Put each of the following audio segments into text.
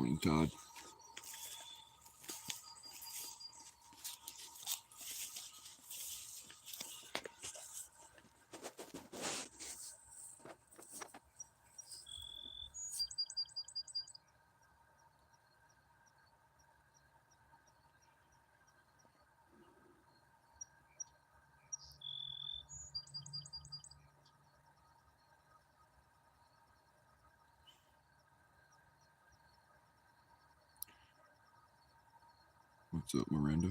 morning, Todd. What's up, Miranda?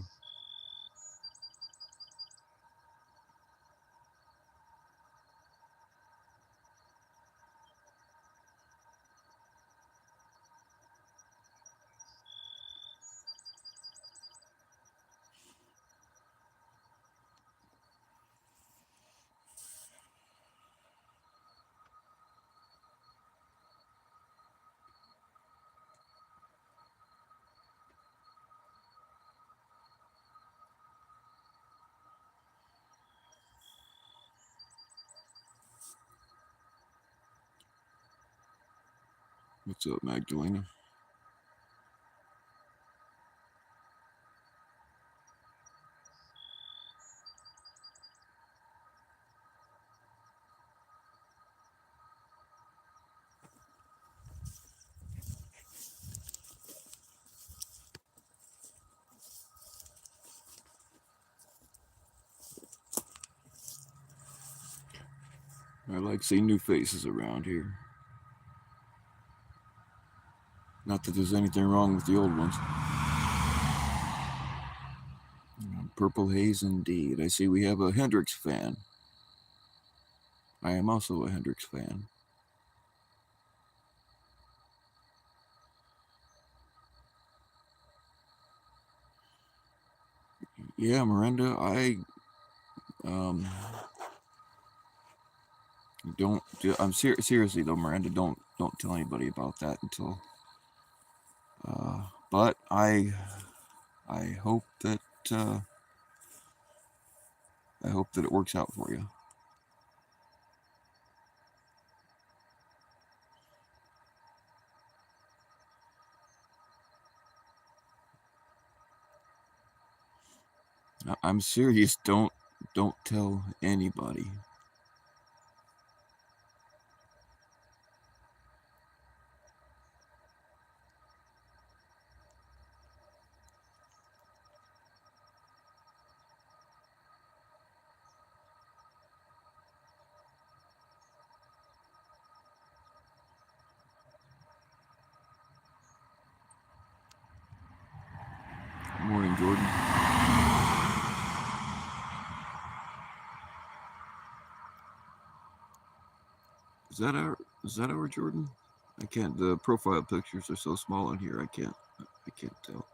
What's up, Magdalena? I like seeing new faces around here. Not that there's anything wrong with the old ones. Purple haze indeed. I see we have a Hendrix fan. I am also a Hendrix fan. Yeah, Miranda, I don't. I'm seriously though, Miranda. Don't tell anybody about that until. But I hope that it works out for you. I'm serious. Don't tell anybody. Good morning, Jordan. Is that our Jordan? I can't. The profile pictures are so small on here. I can't tell.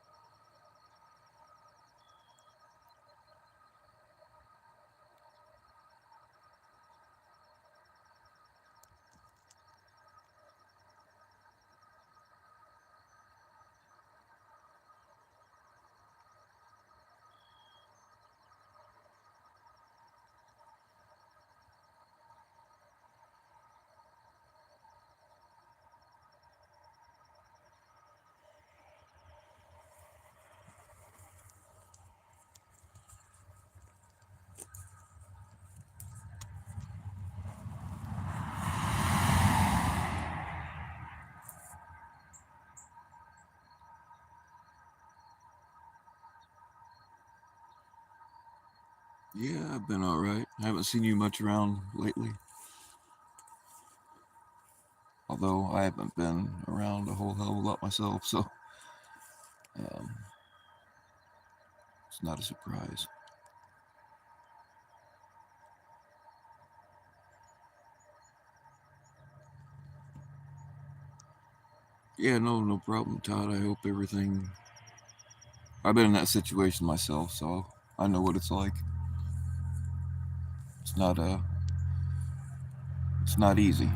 Yeah, I've been all right. I haven't seen you much around lately. Although I haven't been around a whole hell of a lot myself, so um, it's not a surprise. Yeah, no problem, Todd. I hope everything. I've been in that situation myself, so I know what it's like. It's not It's not easy.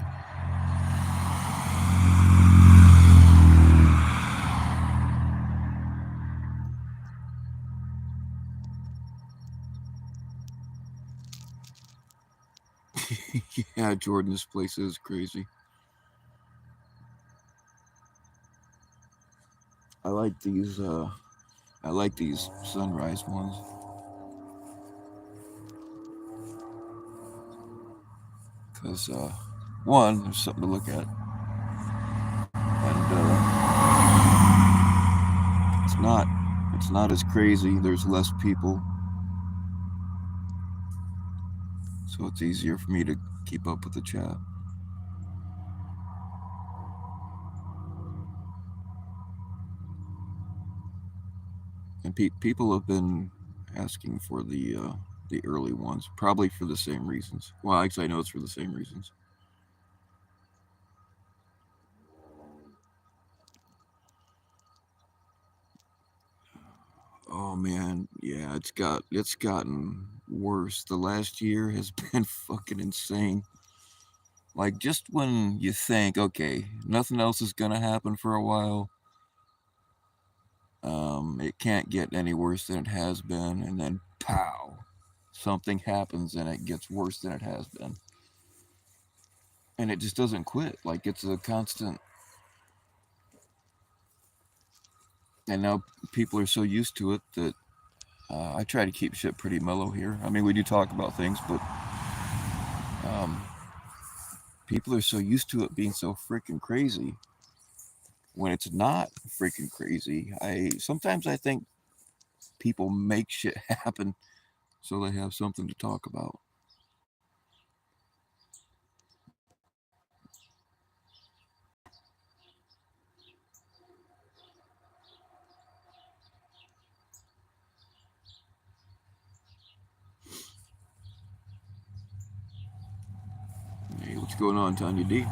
Yeah, Jordan, this place is crazy. I like these. I like these sunrise ones because one, there's something to look at, and it's not it's not as crazy. There's less people, so it's easier for me to keep up with the chat. And people have been asking for the early ones, probably for the same reasons. Well, actually, I know it's for the same reasons. Oh man, yeah, it's gotten worse. The last year has been fucking insane. Like just when you think, okay, nothing else is gonna happen for a while, it can't get any worse than it has been, and then pow, something happens and it gets worse than it has been, and it just doesn't quit. Like it's a constant. And now people are so used to it that I try to keep shit pretty mellow here. I mean, we do talk about things, but um, people are so used to it being so freaking crazy when it's not freaking crazy. I think people make shit happen so they have something to talk about. Hey, what's going on, Tanya D?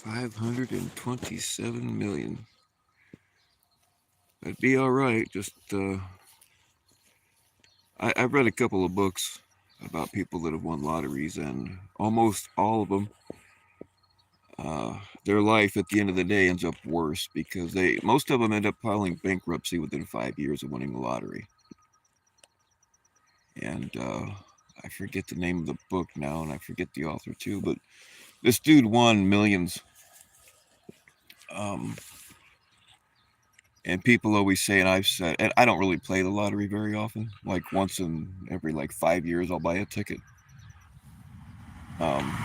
527 million. That'd be all right. Just I've read a couple of books about people that have won lotteries, and almost all of them, uh, their life at the end of the day ends up worse because most of them end up filing bankruptcy within 5 years of winning the lottery. And I forget the name of the book now, and I forget the author too. But this dude won millions. Um, and people always say, and I've said, and I don't really play the lottery very often. Like once in every like 5 years, I'll buy a ticket. Um,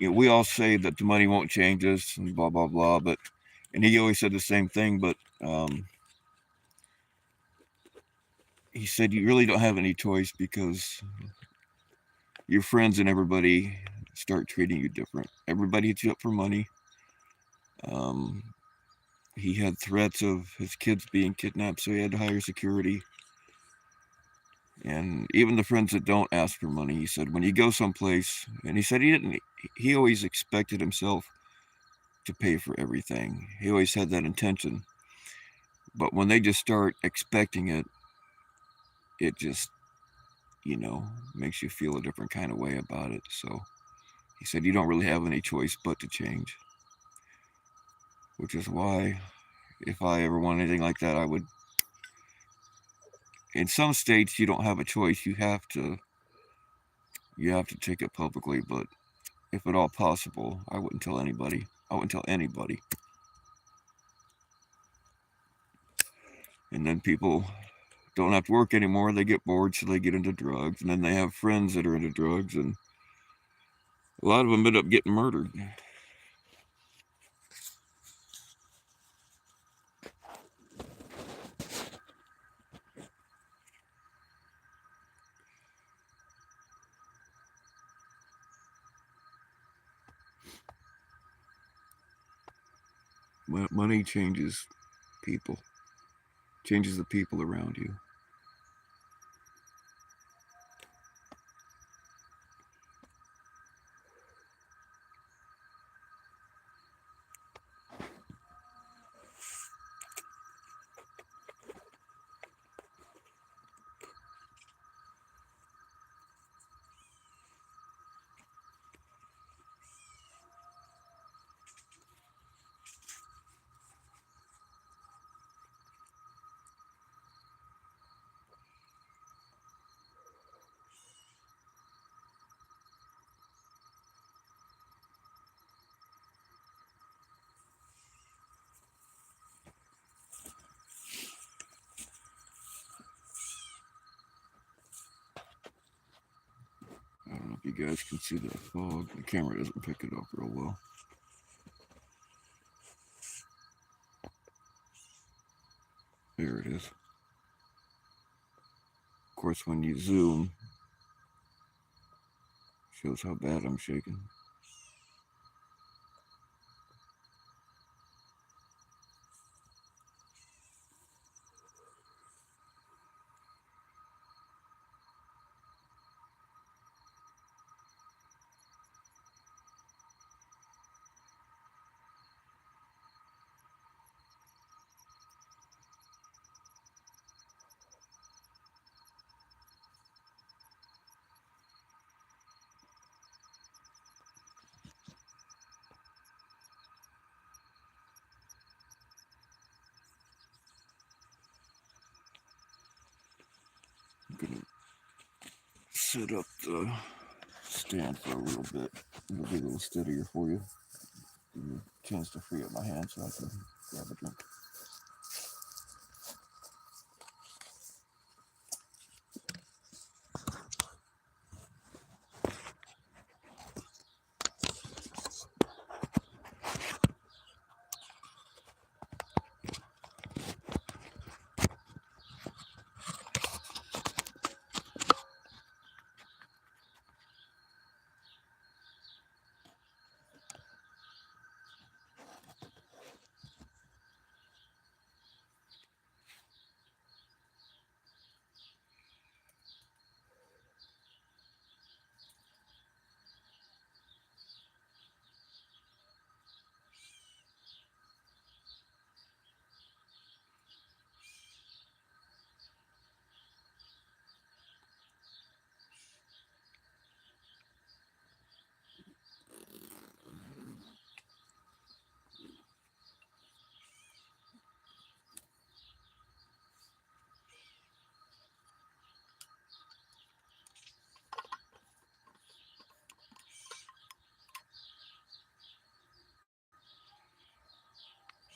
we all say that the money won't change us and blah blah blah, but and he always said the same thing. But he said you really don't have any choice because your friends and everybody start treating you different. Everybody hits you up for money. Um, he had threats of his kids being kidnapped, so he had to hire security. And even the friends that don't ask for money, he said, when you go someplace, and he said he always expected himself to pay for everything. He always had that intention. But when they just start expecting it, it just, you know, makes you feel a different kind of way about it. So he said, you don't really have any choice but to change, which is why if I ever want anything like that, I would. In some states, you don't have a choice. You have to take it publicly, but if at all possible, I wouldn't tell anybody. I wouldn't tell anybody. And then people don't have to work anymore. They get bored, so they get into drugs. And then they have friends that are into drugs, and a lot of them end up getting murdered. Money changes people, changes the people around you. you guys can see that fog. The camera doesn't pick it up real well. There it is. Of course, when you zoom, shows how bad I'm shaking. I'm gonna set up the stand for a little bit. It'll be a little steadier for you. Give me a chance to free up my hand so I can grab a drink.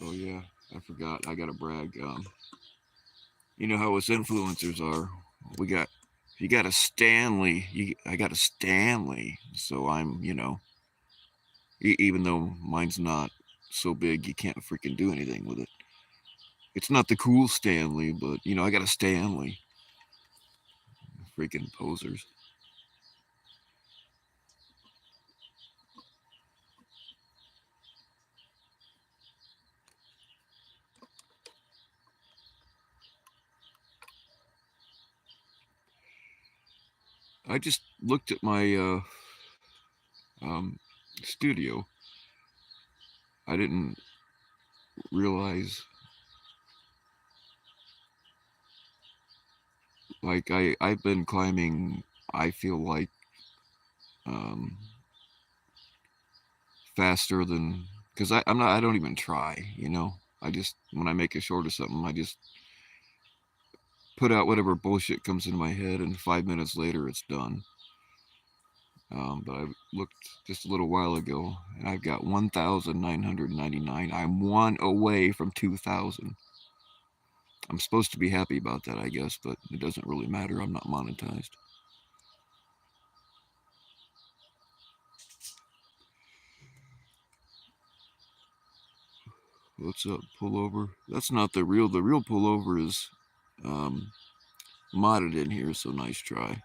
Oh yeah, I forgot. I gotta brag. You know how us influencers are. We got, you got a Stanley. I got a Stanley. So I'm, even though mine's not so big, you can't freaking do anything with it. It's not the cool Stanley, but I got a Stanley. Freaking posers. I just looked at my um, studio. I didn't realize, like, I've been climbing, I feel like, um, faster than, because I don't even try. I just, when I make a short of something, I just put out whatever bullshit comes into my head, and 5 minutes later it's done. But I looked just a little while ago, and I've got 1,999. I'm one away from 2,000. I'm supposed to be happy about that, I guess, but it doesn't really matter. I'm not monetized. What's up, pullover? That's not the real. The real pullover is um, modded in here, so nice try.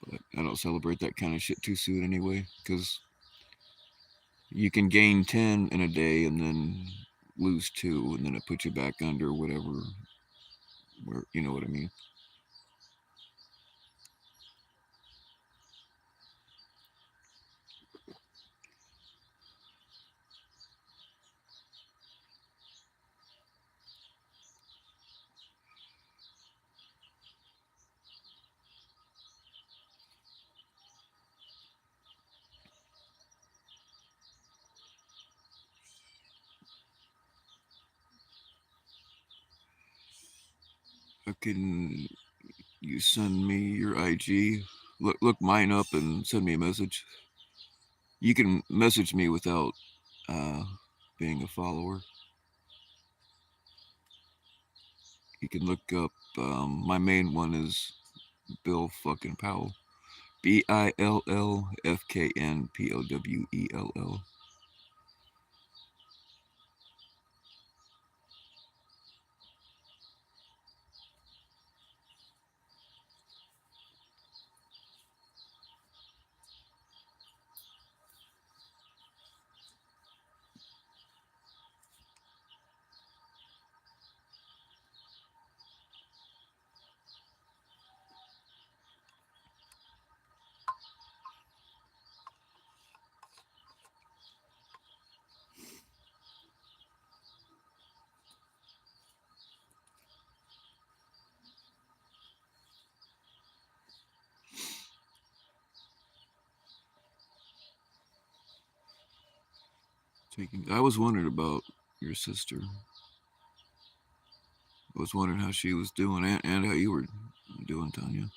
But I don't celebrate that kind of shit too soon anyway, because you can gain 10 in a day and then lose 2, and then it puts you back under whatever, where, you know what I mean. Can you send me your IG? Look mine up and send me a message. You can message me without uh, being a follower. You can look up. My main one is Bill fucking Powell. BILLFKNPOWELL. I was wondering about your sister. I was wondering how she was doing and how you were doing, Tanya.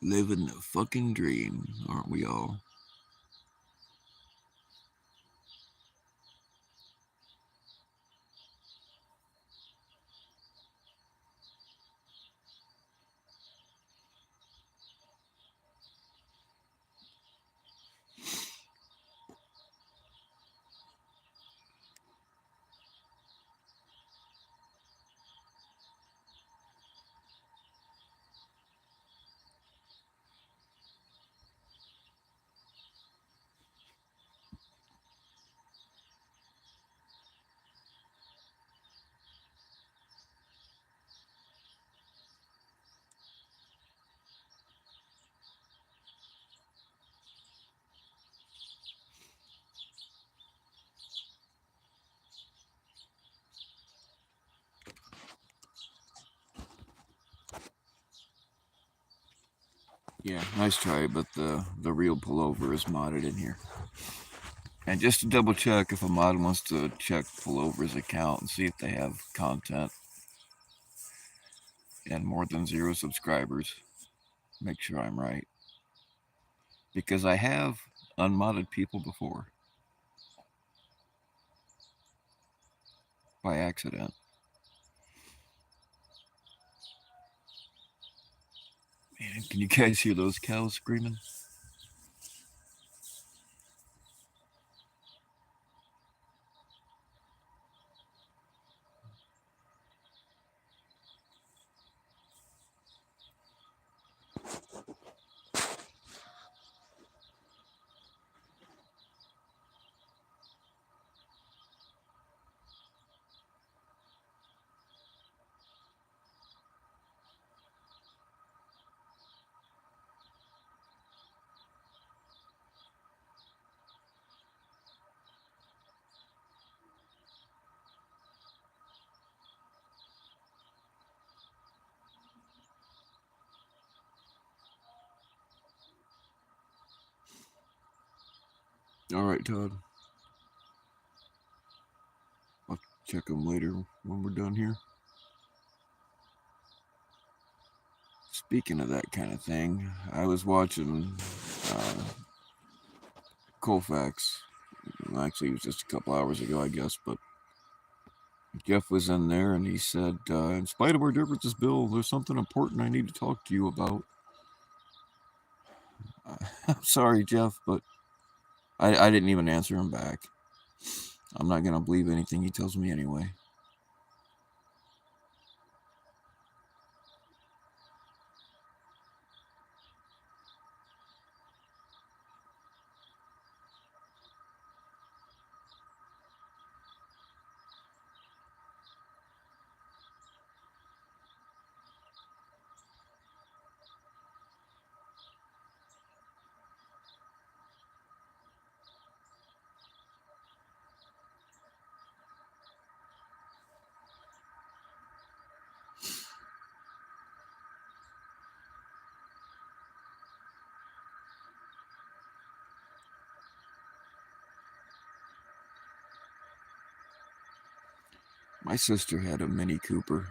Living the fucking dream, aren't we all? Yeah, nice try, but the real pullover is modded in here. And just to double check, if a mod wants to check pullover's account and see if they have content and more than 0 subscribers, make sure I'm right. Because I have unmodded people before by accident. Man, can you guys hear those cows screaming? All right, Todd. I'll check them later when we're done here. Speaking of that kind of thing, I was watching Colfax. Actually, it was just a couple hours ago, I guess, but Jeff was in there and he said, in spite of our differences, Bill, there's something important I need to talk to you about. I'm sorry, Jeff, but I didn't even answer him back. I'm not going to believe anything he tells me anyway. My sister had a Mini Cooper.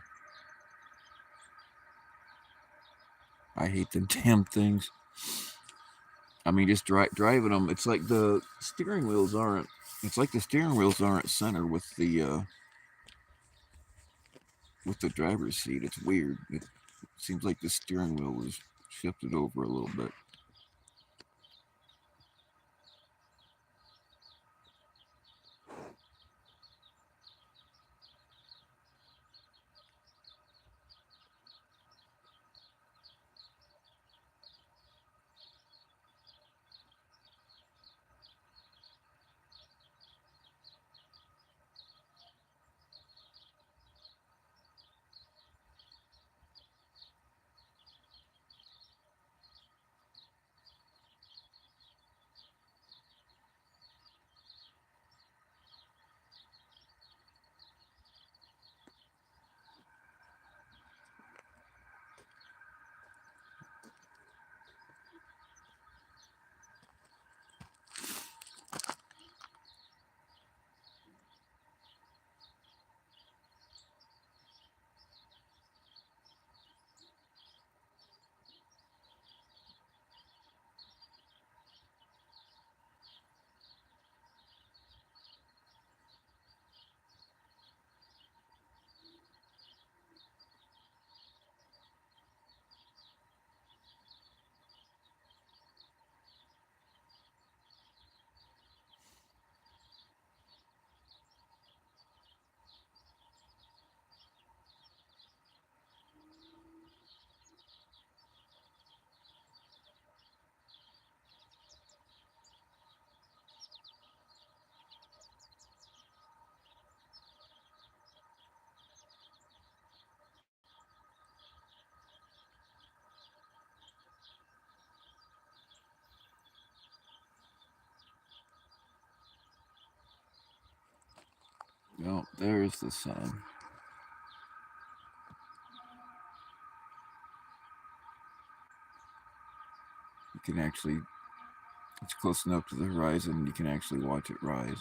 I hate them damn things. I mean, just driving them. It's like the steering wheels aren't. It's like the steering wheels aren't center with the driver's seat. It's weird. It seems like the steering wheel was shifted over a little bit. Well, there's the sun. You can actually, it's close enough to the horizon, you can actually watch it rise.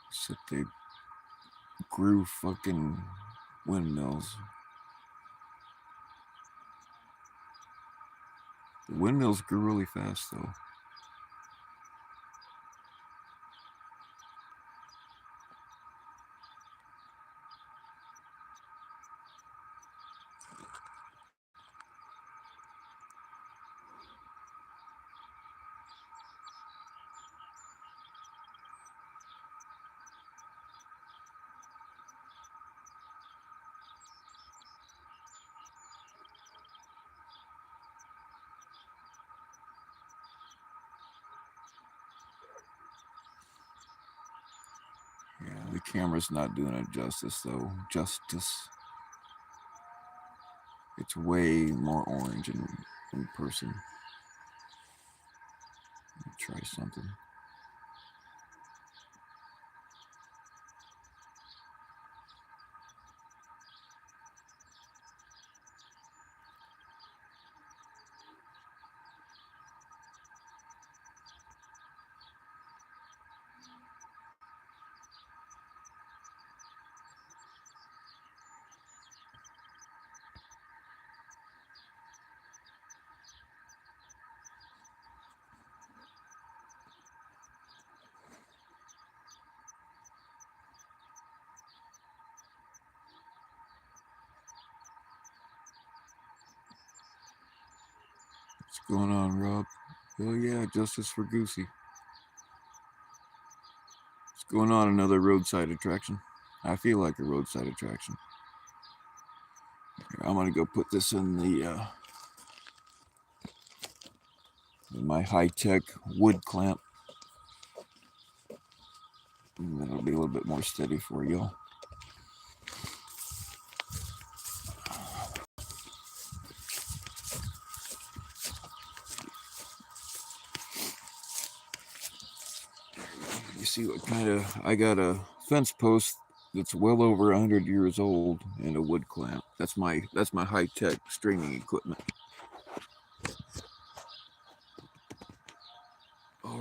Except they grew fucking windmills. The windmills grew really fast, though. Yeah, the camera's not doing it justice, though. It's way more orange in person. Let me try something. What's going on, Rob? Oh yeah, justice for Goosey. What's going on? Another roadside attraction. I feel like a roadside attraction. Here, I'm gonna go put this in my high-tech wood clamp. And then it'll be a little bit more steady for y'all. You see what kind of, I got a fence post that's well over 100 years old and a wood clamp. That's my high-tech streaming equipment.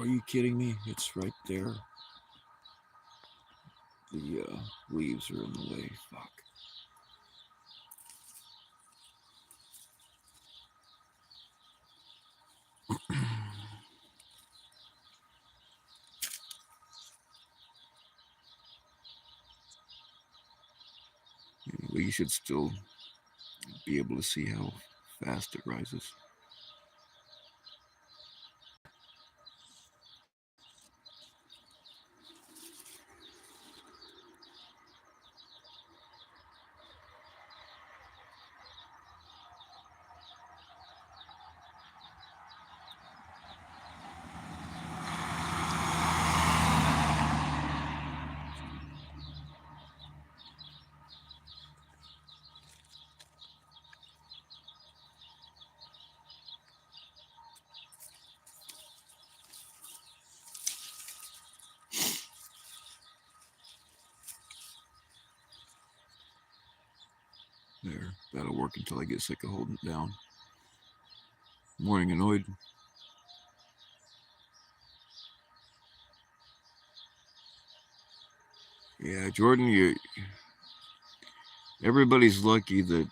are you kidding me? It's right there. The leaves are in the way. Fuck. Anyway, you should still be able to see how fast it rises. There, that'll work until I get sick of holding it down. Morning, annoyed. Yeah, Jordan, everybody's lucky that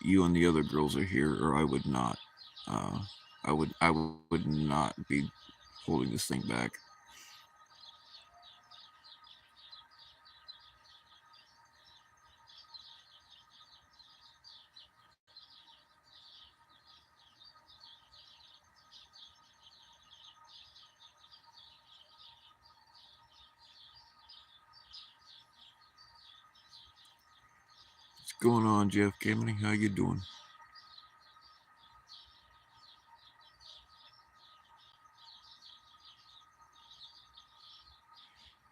you and the other girls are here, or I would not. Uh, I would not be holding this thing back. What's going on, Jeff Kameny? How you doing?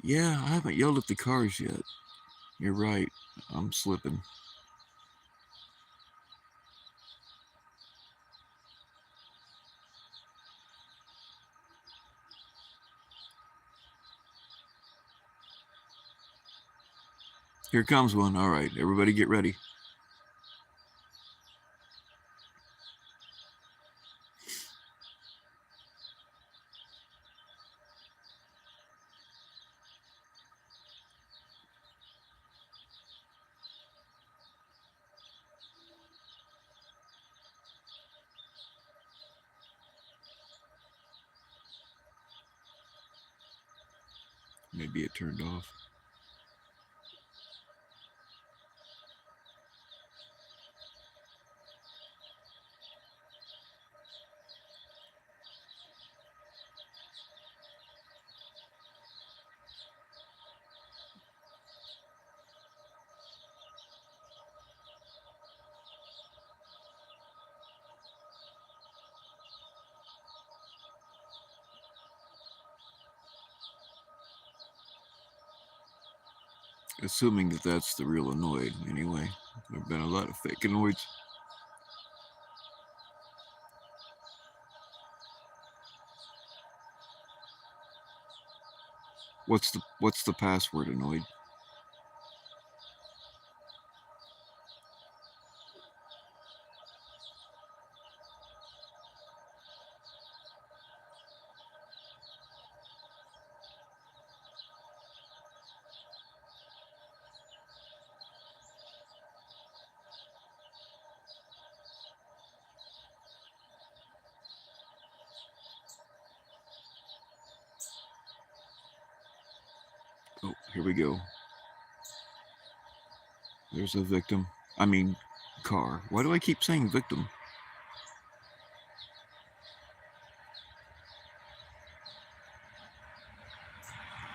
Yeah, I haven't yelled at the cars yet. You're right. I'm slipping. Here comes one. All right, everybody get ready. Maybe it turned off. Assuming that that's the real annoyed, anyway. There have been a lot of fake annoyeds. What's the password, annoyed? Oh, here we go. There's a victim. I mean, car. Why do I keep saying victim?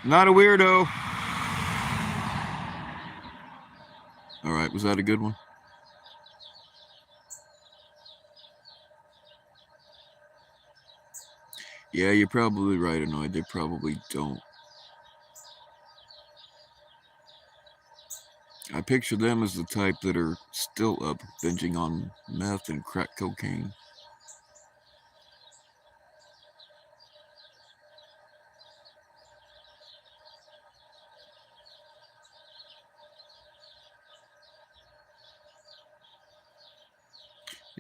Not a weirdo. All right, was that a good one? Yeah, you're probably right, annoyed. They probably don't. I picture them as the type that are still up binging on meth and crack cocaine.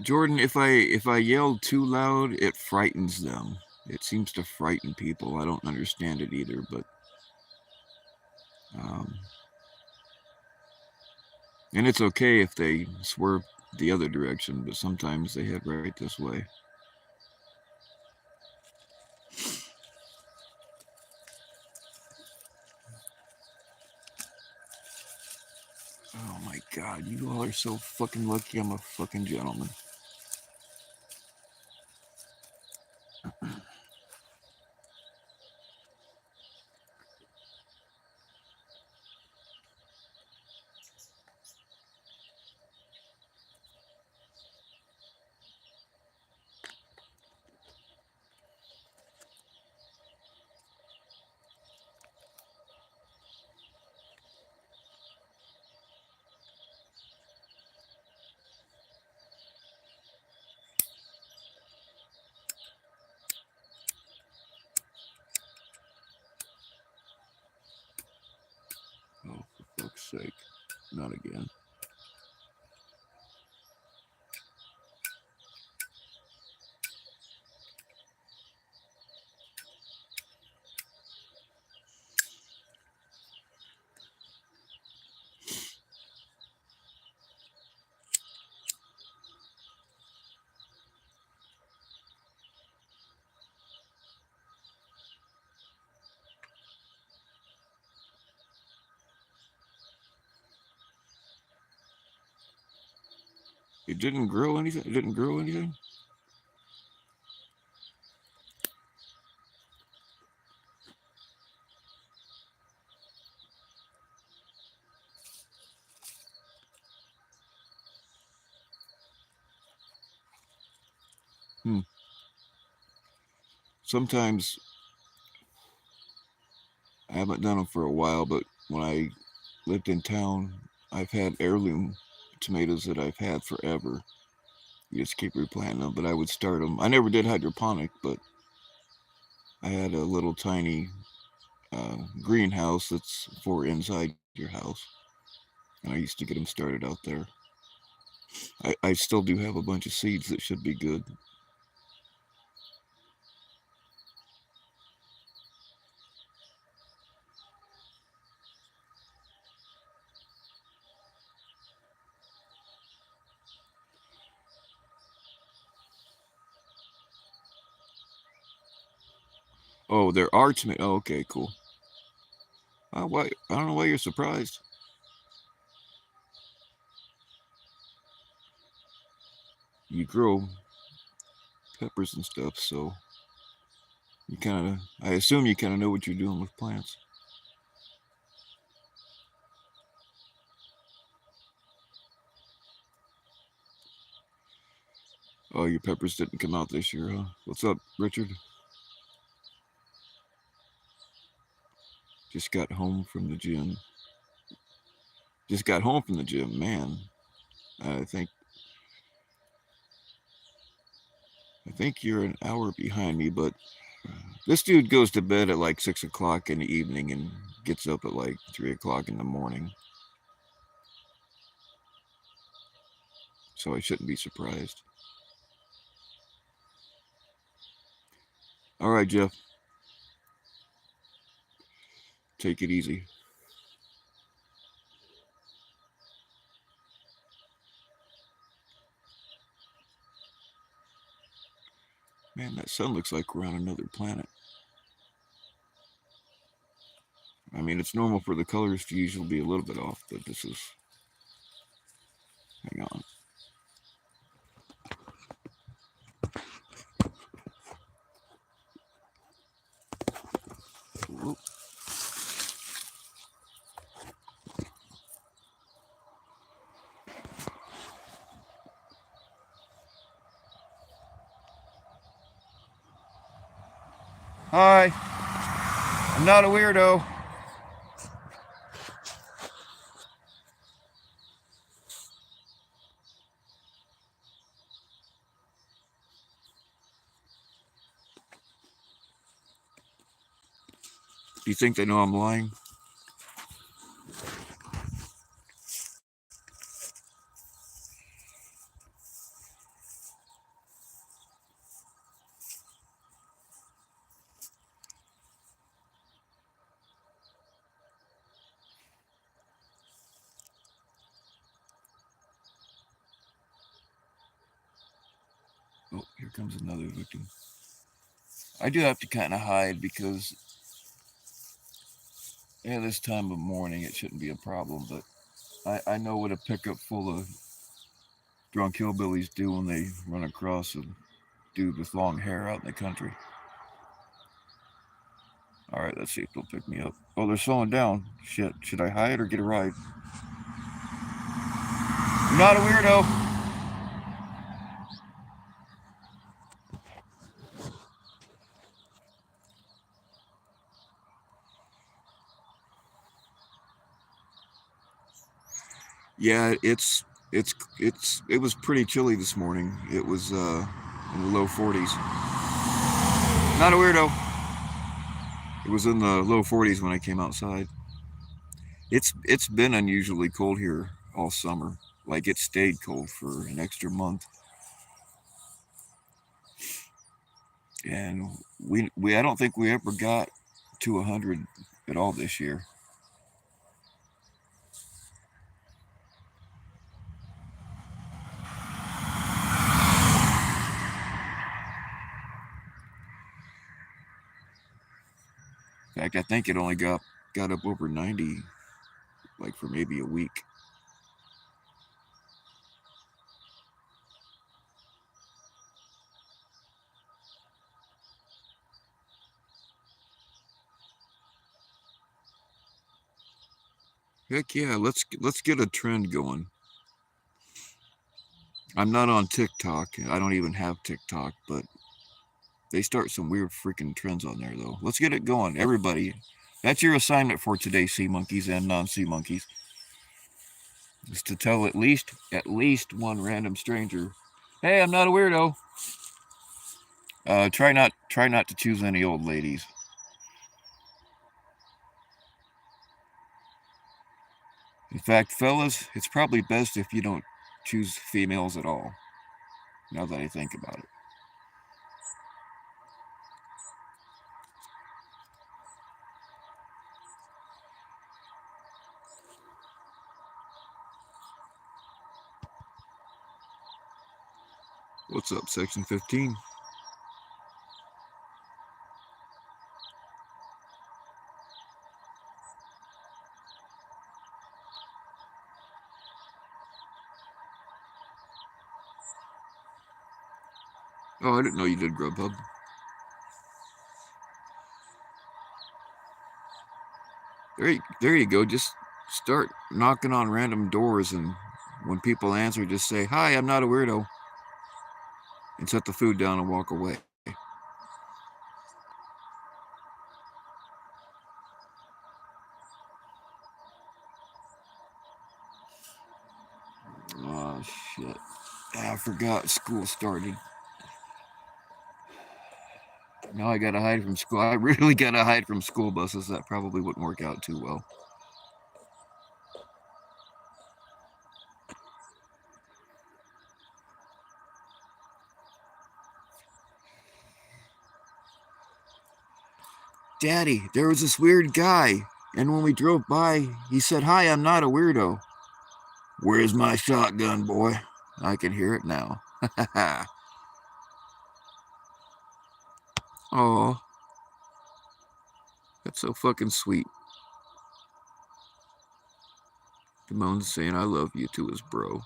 Jordan, if I yell too loud, it frightens them. It seems to frighten people. I don't understand it either, but um, and it's okay if they swerve the other direction, but sometimes they head right this way. Oh my God, you all are so fucking lucky I'm a fucking gentleman. Oh, for fuck's sake. Not again. It didn't grow anything? It didn't grow anything? Hmm. Sometimes I haven't done them for a while, but when I lived in town, I've had heirloom tomatoes that I've had forever. You just keep replanting them, but I would start them. I never did hydroponic, but I had a little tiny greenhouse that's for inside your house, and I used to get them started out there. I still do have a bunch of seeds that should be good. Oh, there are tomatoes. Oh, okay, cool. Why? I don't know why you're surprised. You grow peppers and stuff, so you kind of. I assume you kind of know what you're doing with plants. Oh, your peppers didn't come out this year, huh? What's up, Richard? Just got home from the gym. Just got home from the gym, man. I think I think you're an hour behind me, but this dude goes to bed at like 6 o'clock in the evening and gets up at like 3 o'clock in the morning. So I shouldn't be surprised. All right, Jeff. Take it easy. Man, that sun looks like we're on another planet. I mean, it's normal for the colors to usually be a little bit off, but this is. Hang on. Whoop. Hi. I'm not a weirdo. Do you think they know I'm lying? Oh, here comes another victim. I do have to kind of hide because at this time of morning it shouldn't be a problem, but I know what a pickup full of drunk hillbillies do when they run across a dude with long hair out in the country. All right, let's see if they'll pick me up. Oh, they're slowing down. Shit, should I hide or get a ride? I'm not a weirdo. Yeah, it was pretty chilly this morning. It was in the low 40s. Not a weirdo. It was in the low 40s when I came outside. It's been unusually cold here all summer. Like it stayed cold for an extra month, and we I don't think we ever got to 100 at all this year. In fact, I think it only got up over 90, like for maybe a week. Heck yeah, let's get a trend going. I'm not on TikTok. I don't even have TikTok, but they start some weird freaking trends on there though. Let's get it going, everybody. That's your assignment for today, sea monkeys and non-sea monkeys, is to tell at least one random stranger, "Hey, I'm not a weirdo." Try not to choose any old ladies. In fact, fellas, it's probably best if you don't choose females at all. Now that I think about it. What's up, Section 15? Oh, I didn't know you did Grubhub. There you go. Just start knocking on random doors, and when people answer, just say, "Hi, I'm not a weirdo," and set the food down and walk away. Oh shit! I forgot school started. Now I gotta hide from school. I really gotta hide from school buses. That probably wouldn't work out too well. Daddy, there was this weird guy, and when we drove by, he said, "Hi, I'm not a weirdo." Where's my shotgun, boy? I can hear it now. Oh, that's so fucking sweet. Damone's saying I love you to his bro.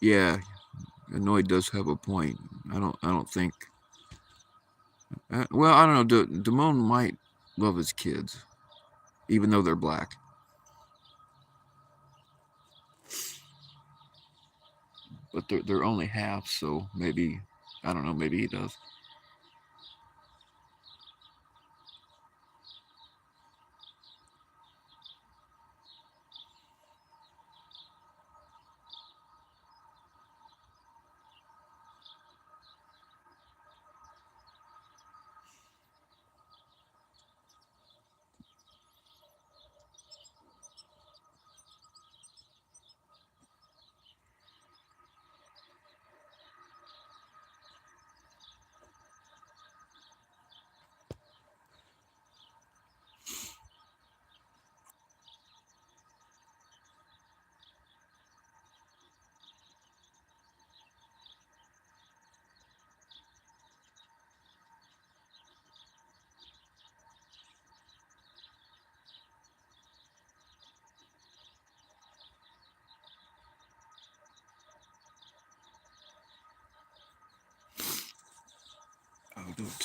Yeah, Annoy does have a point. I don't think. Well, I don't know. Damone might love his kids, even though they're black. But they're only half, so maybe I don't know. Maybe he does.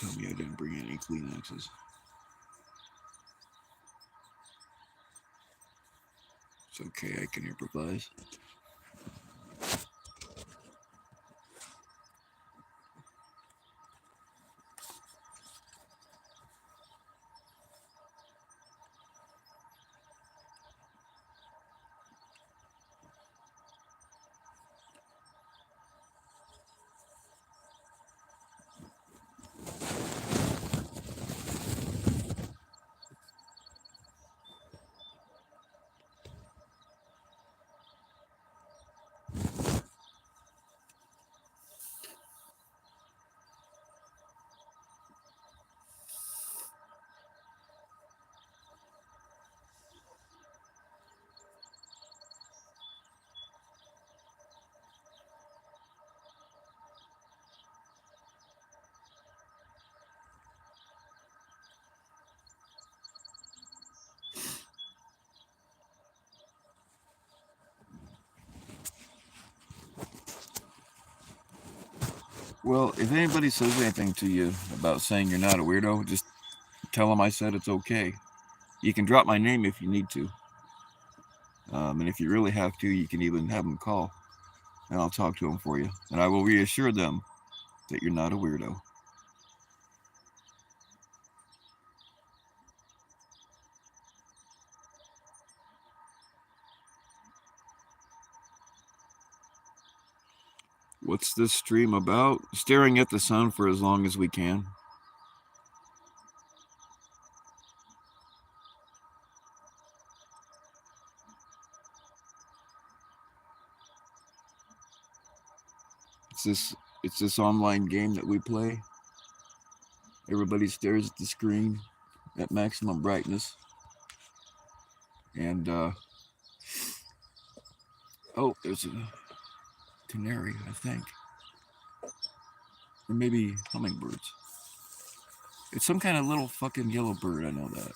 Don't tell me I didn't bring any Kleenexes. It's okay, I can improvise. Well, if anybody says anything to you about saying you're not a weirdo, just tell them I said it's okay. You can drop my name if you need to. And if you really have to, you can even have them call, and I'll talk to them for you. And I will reassure them that you're not a weirdo. What's this stream about? Staring at the sun for as long as we can. It's this it's this online game that we play. Everybody stares at the screen at maximum brightness. And oh, there's a canary, I think. Or maybe hummingbirds. It's some kind of little fucking yellow bird, I know that.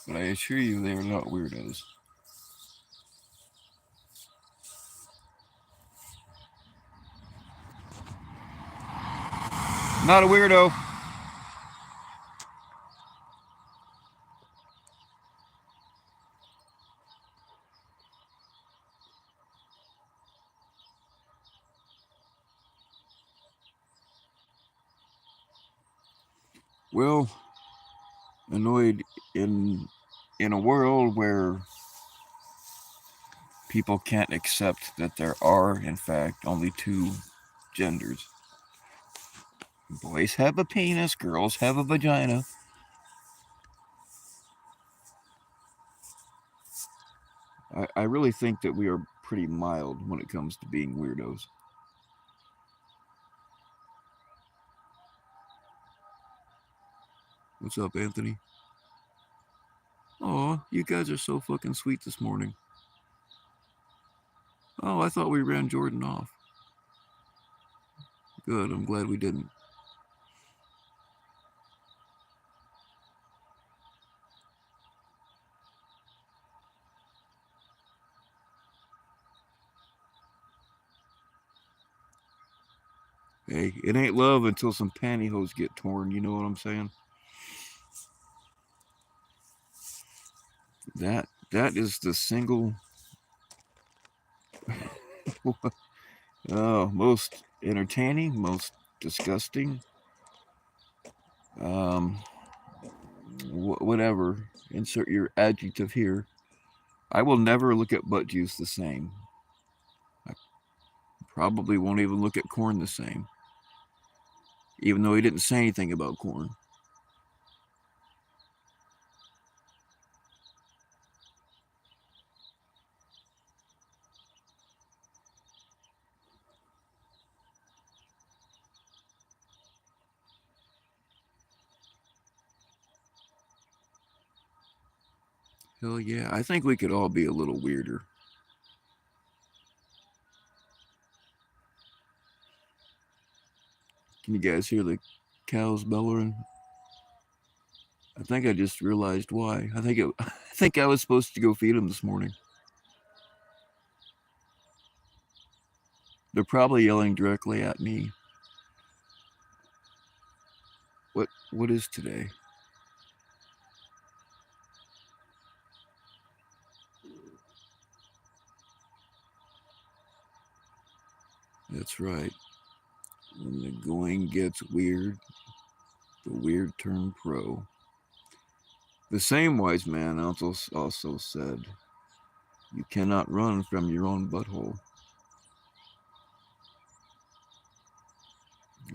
But I assure you they are not weirdos. Not a weirdo. Well, annoyed in a world where people can't accept that there are, in fact, only two genders. Boys have a penis, girls have a vagina. I really think that we are pretty mild when it comes to being weirdos. What's up, Anthony? Oh, you guys are so fucking sweet this morning. Oh, I thought we ran Jordan off. Good, I'm glad we didn't. Hey, it ain't love until some pantyhose get torn, you know what I'm saying? That is the single most entertaining, most disgusting, um, whatever. Insert your adjective here. I will never look at butt juice the same. I probably won't even look at corn the same, even though he didn't say anything about corn. Hell yeah, I think we could all be a little weirder. Can you guys hear the cows bellowing? I think I just realized why. I think think I was supposed to go feed them this morning? They're probably yelling directly at me. What is today? That's right. When the going gets weird, the weird turn pro. The same wise man also said, you cannot run from your own butthole.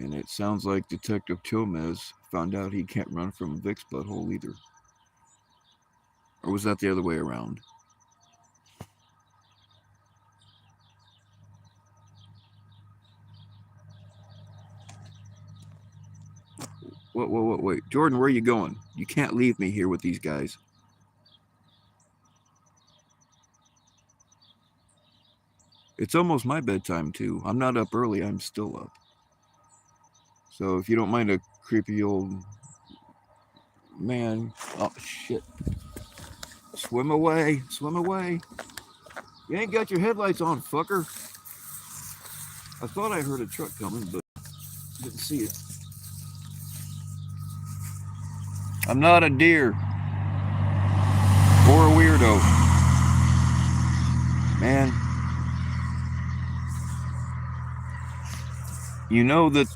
And it sounds like Detective Chomez found out he can't run from Vic's butthole either. Or was that the other way around? Wait. Jordan, where are you going? You can't leave me here with these guys. It's almost my bedtime, too. I'm not up early, I'm still up. So if you don't mind a creepy old man... Oh, shit. Swim away. Swim away. You ain't got your headlights on, fucker. I thought I heard a truck coming, but didn't see it. I'm not a deer. Or a weirdo. Man. You know that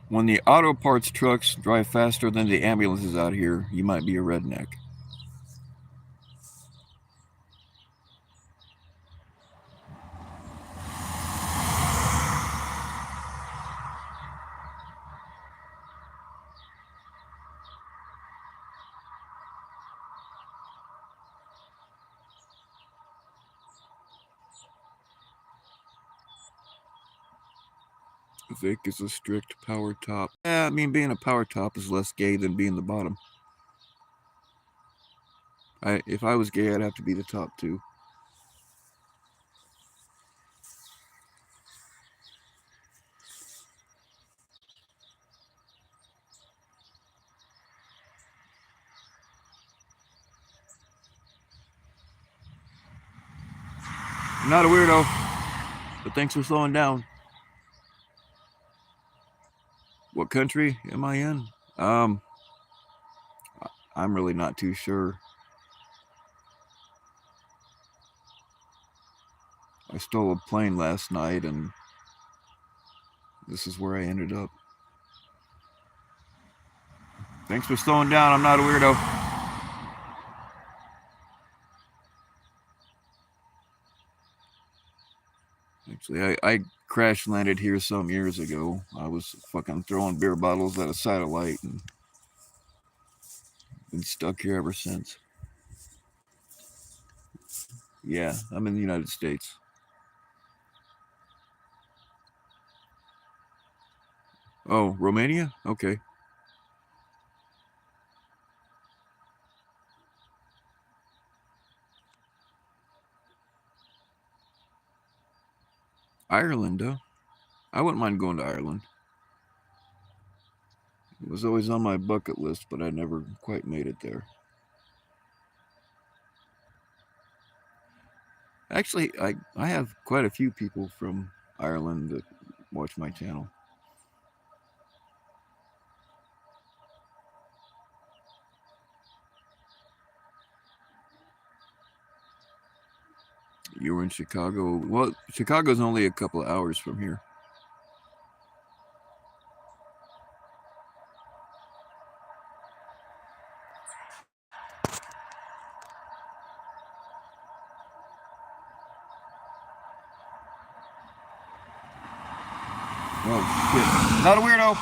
when the auto parts trucks drive faster than the ambulances out here, you might be a redneck. Vic is a strict power top. Yeah, I mean, being a power top is less gay than being the bottom. If I was gay, I'd have to be the top too. I'm not a weirdo, but thanks for slowing down. What country am I in? I'm really not too sure. I stole a plane last night, and this is where I ended up. Thanks for slowing down. I'm not a weirdo. Actually, I crash landed here some years ago. I was fucking throwing beer bottles at a satellite and been stuck here ever since. Yeah, I'm in the United States. Oh, Romania? Okay. Ireland, huh? I wouldn't mind going to Ireland. It was always on my bucket list, but I never quite made it there. Actually, I have quite a few people from Ireland that watch my channel. You were in Chicago. Well, Chicago's only a couple of hours from here. Oh, shit. Not a weirdo.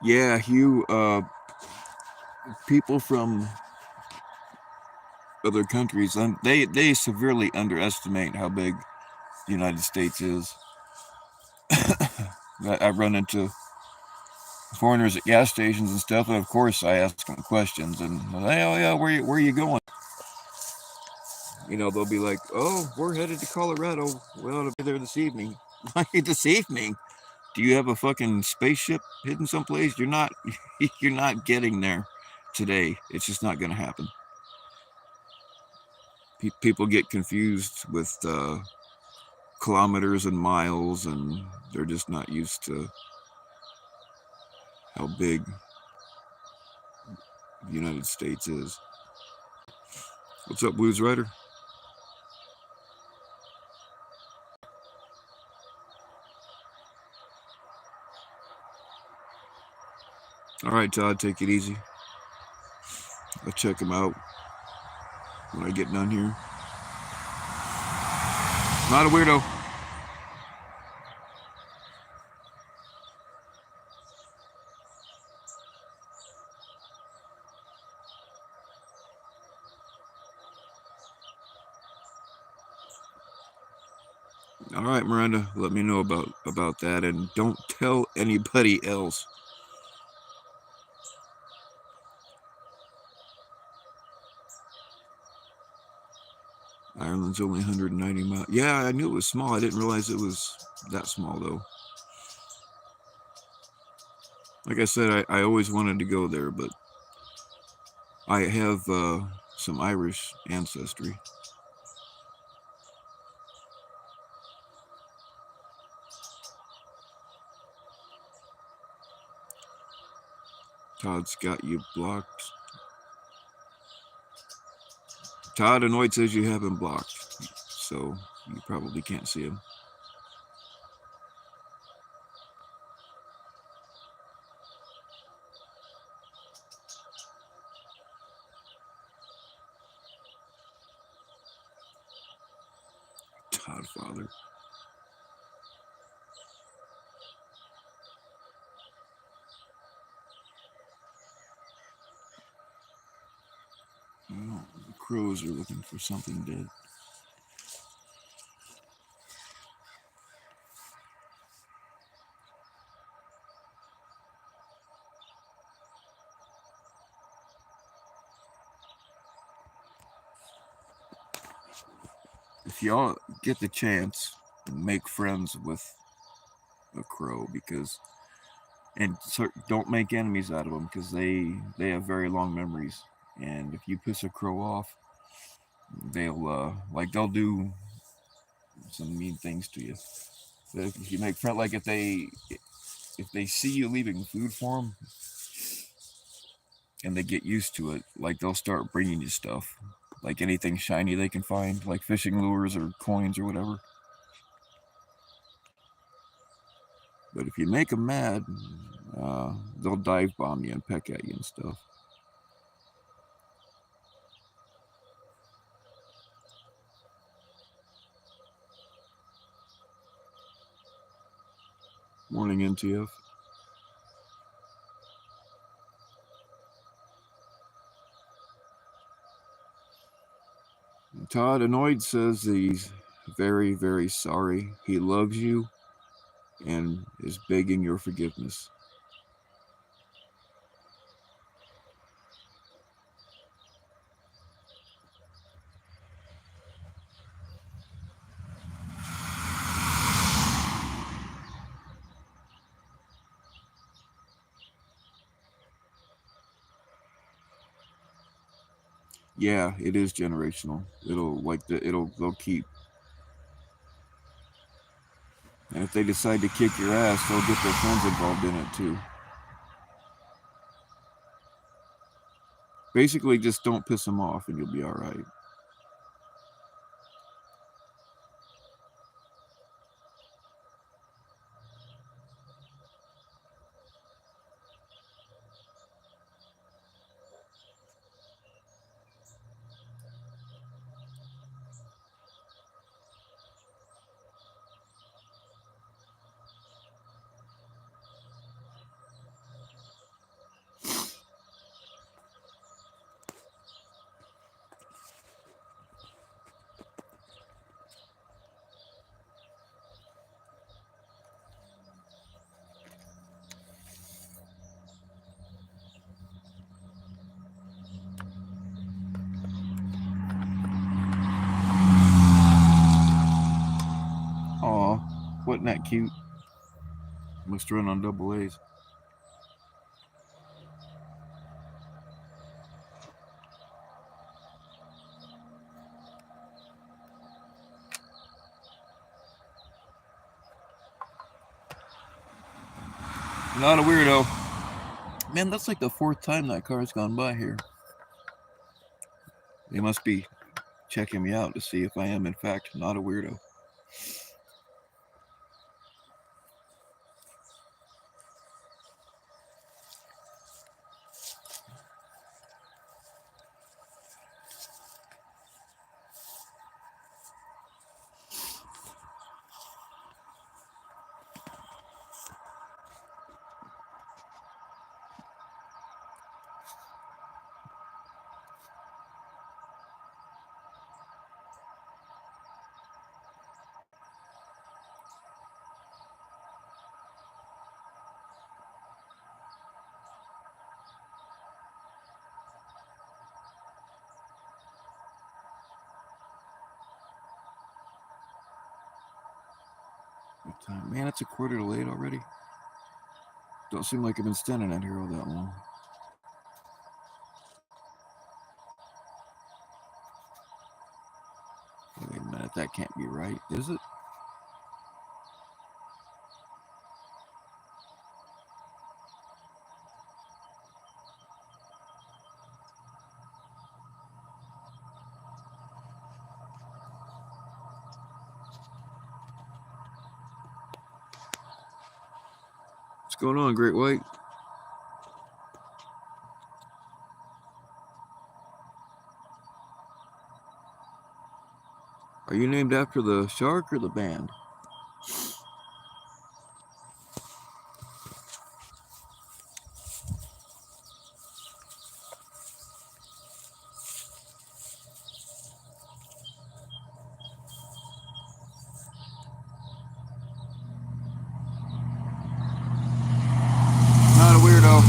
Yeah, people from other countries, they severely underestimate how big the United States is. I run into foreigners at gas stations and stuff, and of course I ask them questions, and they, oh yeah, where are you going? They'll be like, oh, we're headed to Colorado. We ought to be there this evening. This evening? Do you have a fucking spaceship hidden someplace? You're not, you're not getting there today. It's just not going to happen. People get confused with kilometers and miles, and they're just not used to how big the United States is. What's up, Blues Rider? All right, Todd, take it easy. I'll check him out when I get done here. Not a weirdo. All right, Miranda, let me know about that, and don't tell anybody else. Ireland's only 190 miles. Yeah, I knew it was small. I didn't realize it was that small, though. Like I said, I always wanted to go there, but I have some Irish ancestry. Todd's got you blocked. Todd Annoyed says you have him blocked, so you probably can't see him. Todd Father. Oh, the crows are looking for something dead. If y'all get the chance, make friends with a crow, because don't make enemies out of them, because they have very long memories, and if you piss a crow off, they'll do some mean things to you. But if you make friends, like if they see you leaving food for them and they get used to it, like they'll start bringing you stuff, like anything shiny they can find, like fishing lures or coins or whatever. But if you make them mad, they'll dive bomb you and peck at you and stuff. Morning, NTF. Todd Annoyed says he's very, very sorry. He loves you and is begging your forgiveness. Yeah, it is generational. They'll keep. And if they decide to kick your ass, they'll get their friends involved in it too. Basically, just don't piss them off and you'll be all right. Wasn't that cute? Must run on double A's. Not a weirdo. Man, that's like the fourth time that car's gone by here. They must be checking me out to see if I am, in fact, not a weirdo. Man, it's 1:45 already. Don't seem like I've been standing out here all that long. Wait a minute, that can't be right, is it? What's going on, Great White? Are you named after the shark or the band? Not a weirdo.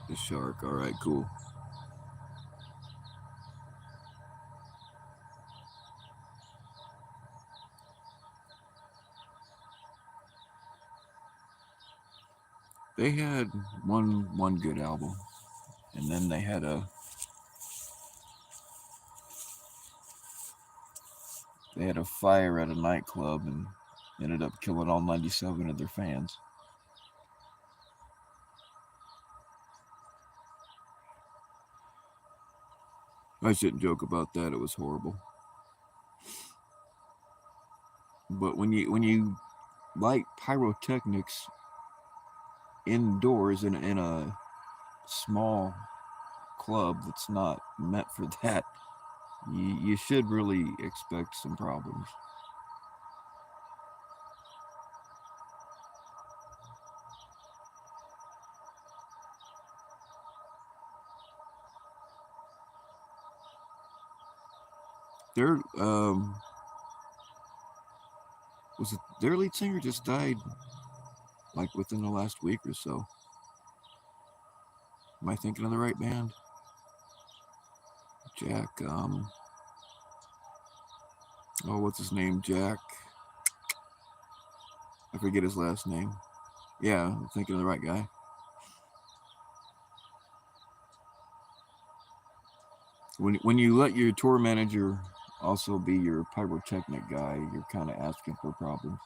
The shark, alright, cool. They had one good album, and then they had a fire at a nightclub and ended up killing all 97 of their fans. I shouldn't joke about that. It was horrible. But when you light pyrotechnics indoors in a small club that's not meant for that, you should really expect some problems. Their was it their lead singer just died like within the last week or so. Am I thinking of the right band? Jack, oh, what's his name? Jack. I forget his last name. Yeah, I'm thinking of the right guy. When you let your tour manager also be your pyrotechnic guy, you're kind of asking for problems.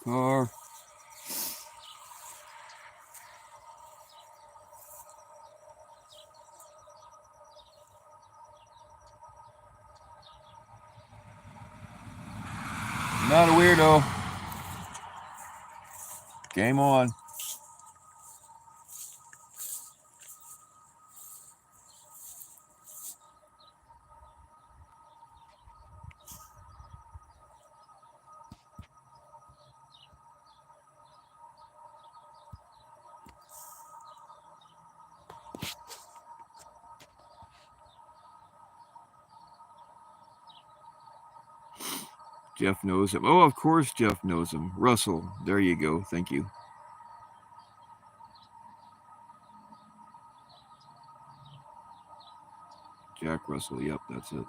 Car. Not a weirdo. Game on. Jeff knows him. Oh, of course Jeff knows him. Russell. There you go. Thank you. Jack Russell. Yep, that's it.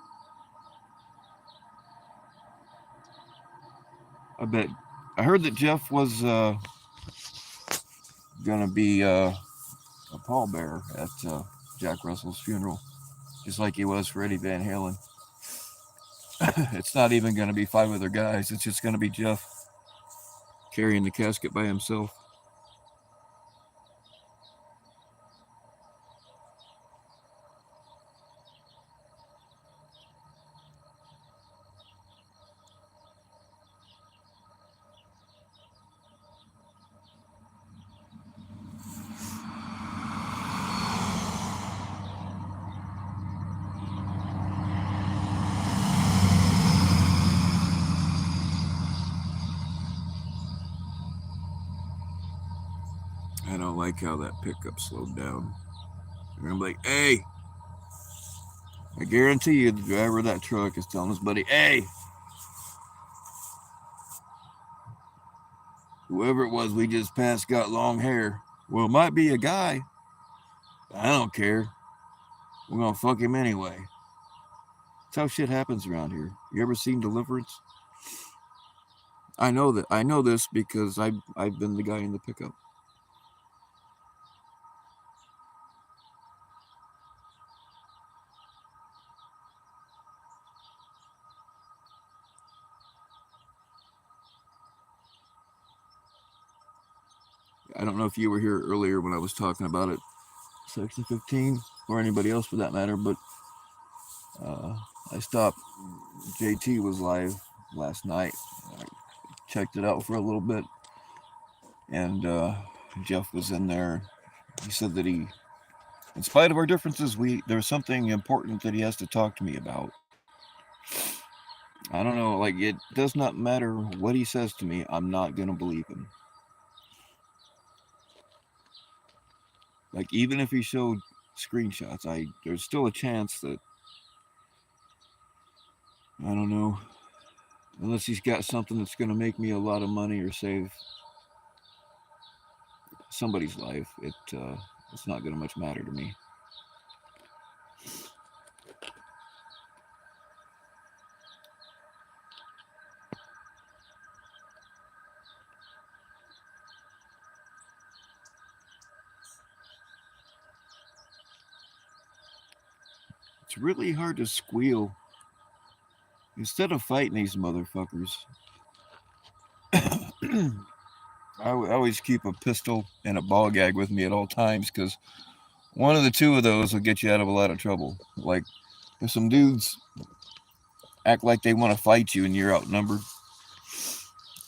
I bet. I heard that Jeff was gonna be a pallbearer at Jack Russell's funeral, just like he was for Eddie Van Halen. It's not even gonna be five other guys. It's just gonna be Jeff carrying the casket by himself. I don't like how that pickup slowed down. I'm like, hey, I guarantee you the driver of that truck is telling his buddy, hey, whoever it was we just passed got long hair. Well, it might be a guy. I don't care. We're gonna fuck him anyway. That's how shit happens around here. You ever seen Deliverance? I know that. I know this because I've been the guy in the pickup. I don't know if you were here earlier when I was talking about it, Section 15, or anybody else for that matter, but uh, I stopped. JT was live last night. I checked it out for a little bit, and Jeff was in there. He said that he, in spite of our differences, there's something important that he has to talk to me about. I don't know, like it does not matter what he says to me, I'm not gonna believe him. Like even if he showed screenshots, there's still a chance that I don't know, unless he's got something that's gonna make me a lot of money or save somebody's life, it's not gonna much matter to me. It's really hard to squeal. Instead of fighting these motherfuckers, I always keep a pistol and a ball gag with me at all times because one of the two of those will get you out of a lot of trouble. Like if some dudes act like they want to fight you and you're outnumbered,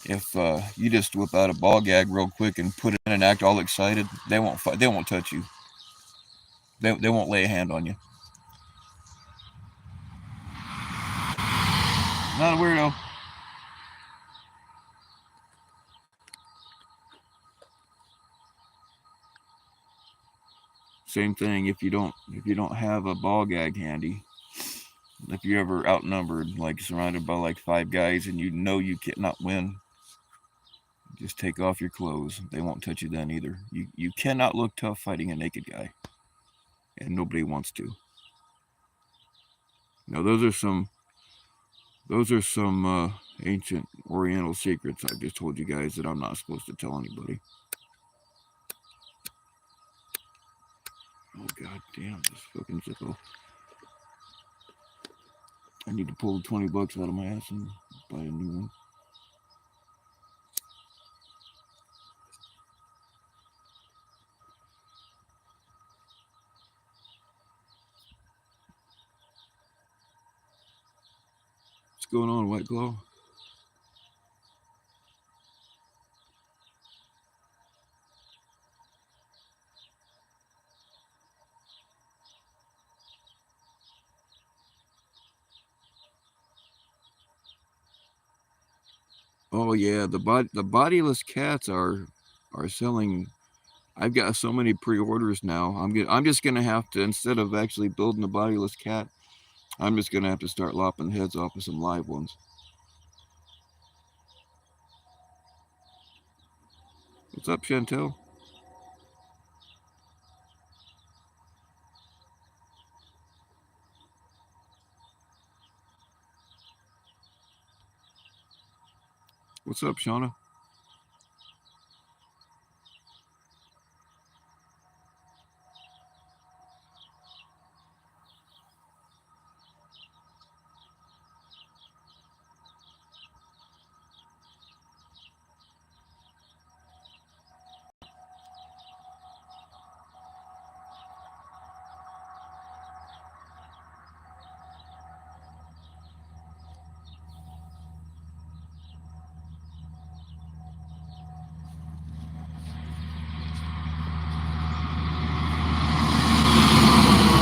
if you just whip out a ball gag real quick and put it in and act all excited, they won't fight. They won't touch you. They won't lay a hand on you. Not a weirdo. Same thing if you don't have a ball gag handy. If you're ever outnumbered, like surrounded by like five guys, and you know you cannot win, just take off your clothes. They won't touch you then either. You cannot look tough fighting a naked guy, and nobody wants to. Now those are some ancient Oriental secrets I've just told you guys that I'm not supposed to tell anybody. Oh god damn this fucking Zippo. I need to pull the $20 out of my ass and buy a new one. What's going on, White Claw? Oh yeah, the bodiless cats are selling. I've got so many pre-orders now. I'm just gonna have to, instead of actually building a bodiless cat, I'm just gonna have to start lopping heads off of some live ones. What's up, Chantel? What's up, Shauna?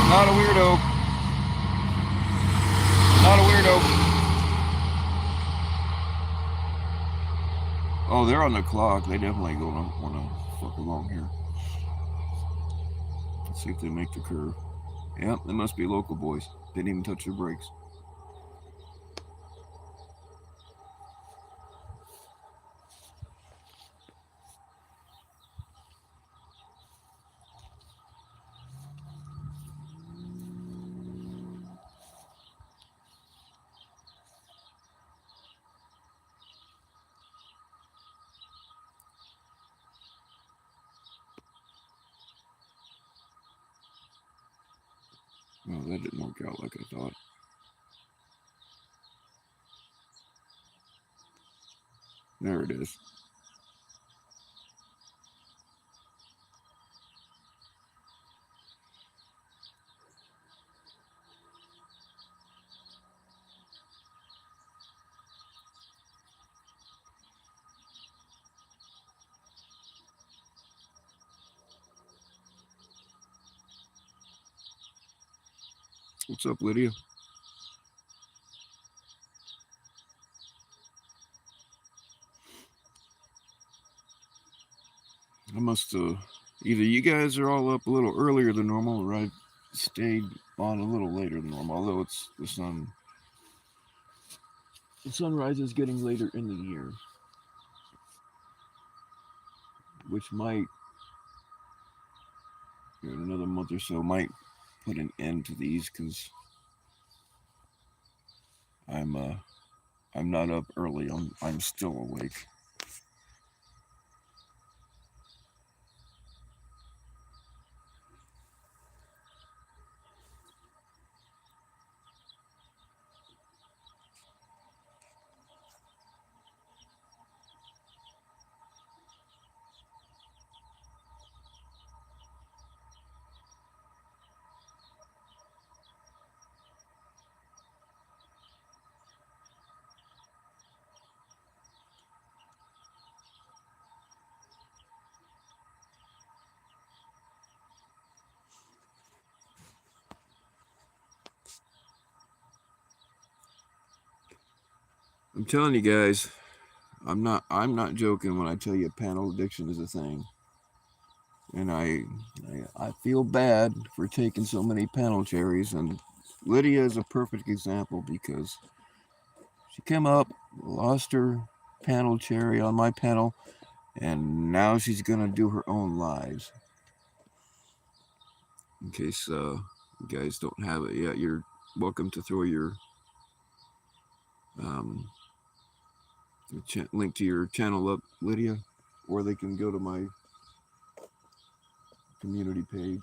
Not a weirdo. Not a weirdo. Oh, they're on the clock. They definitely gonna wanna fuck along here. Let's see if they make the curve. Yep, they must be local boys. They didn't even touch their brakes. Oh, that didn't work out like I thought. There it is. What's up, Lydia? I must either you guys are all up a little earlier than normal, or I stayed on a little later than normal. Although it's the sunrise is getting later in the year, which might, in another month or so, might put an end to these because I'm not up early. I'm still awake. I'm telling you guys, I'm not joking when I tell you panel addiction is a thing. And I feel bad for taking so many panel cherries, and Lydia is a perfect example because she came up, lost her panel cherry on my panel, and now she's gonna do her own lives. In case you guys don't have it yet, you're welcome to throw your um, link to your channel up, Lydia, or they can go to my community page.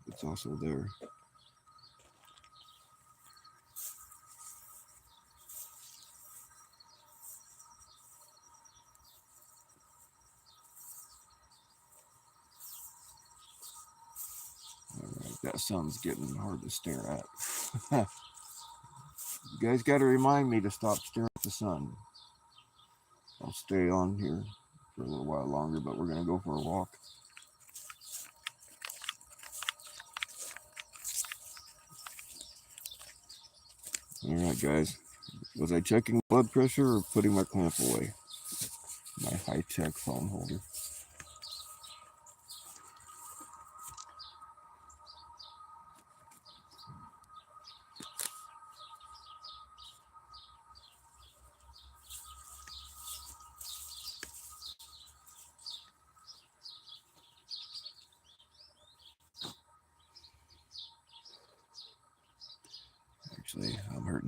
It's also there. All right, that sun's getting hard to stare at. You guys got to remind me to stop staring at the sun. I'll stay on here for a little while longer, but we're going to go for a walk. All right, guys. Was I checking blood pressure or putting my clamp away? My high-tech phone holder.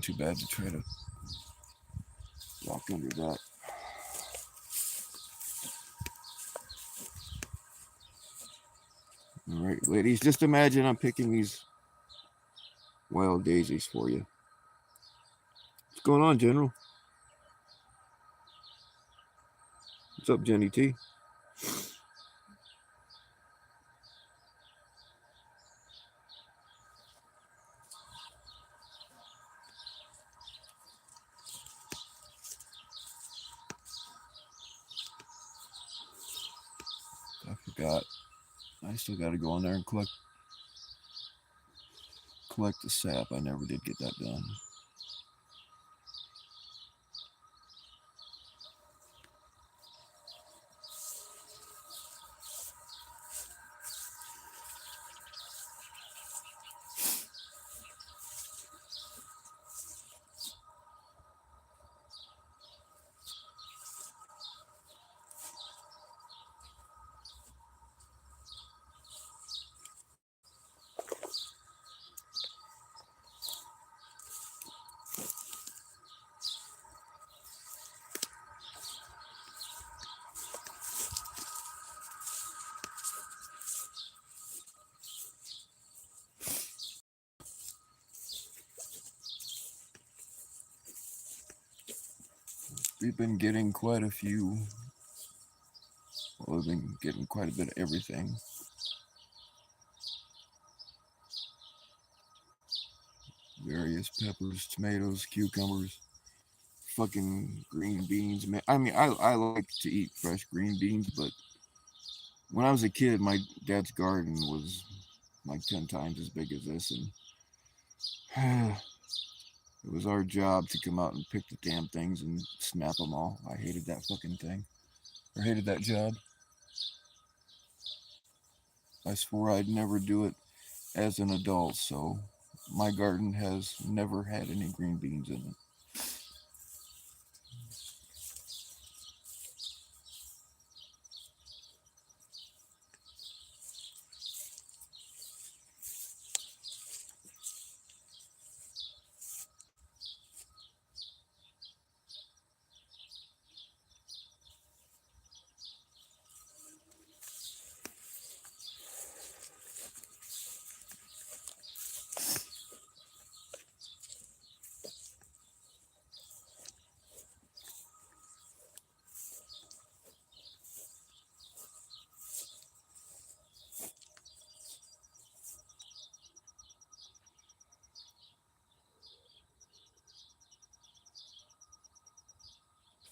too bad to try to walk under that. All right, ladies, just imagine I'm picking these wild daisies for you. What's going on, General? What's up, Jenny T? I forgot. I still got to go in there and collect the sap. I never did get that done. We've been getting quite a few. Well, we've been getting quite a bit of everything. Various peppers, tomatoes, cucumbers, fucking green beans. Man, I mean, I like to eat fresh green beans, but when I was a kid, my dad's garden was like 10 times as big as this, and it was our job to come out and pick the damn things and snap them all. I hated that fucking thing. I hated that job. I swore I'd never do it as an adult, so my garden has never had any green beans in it.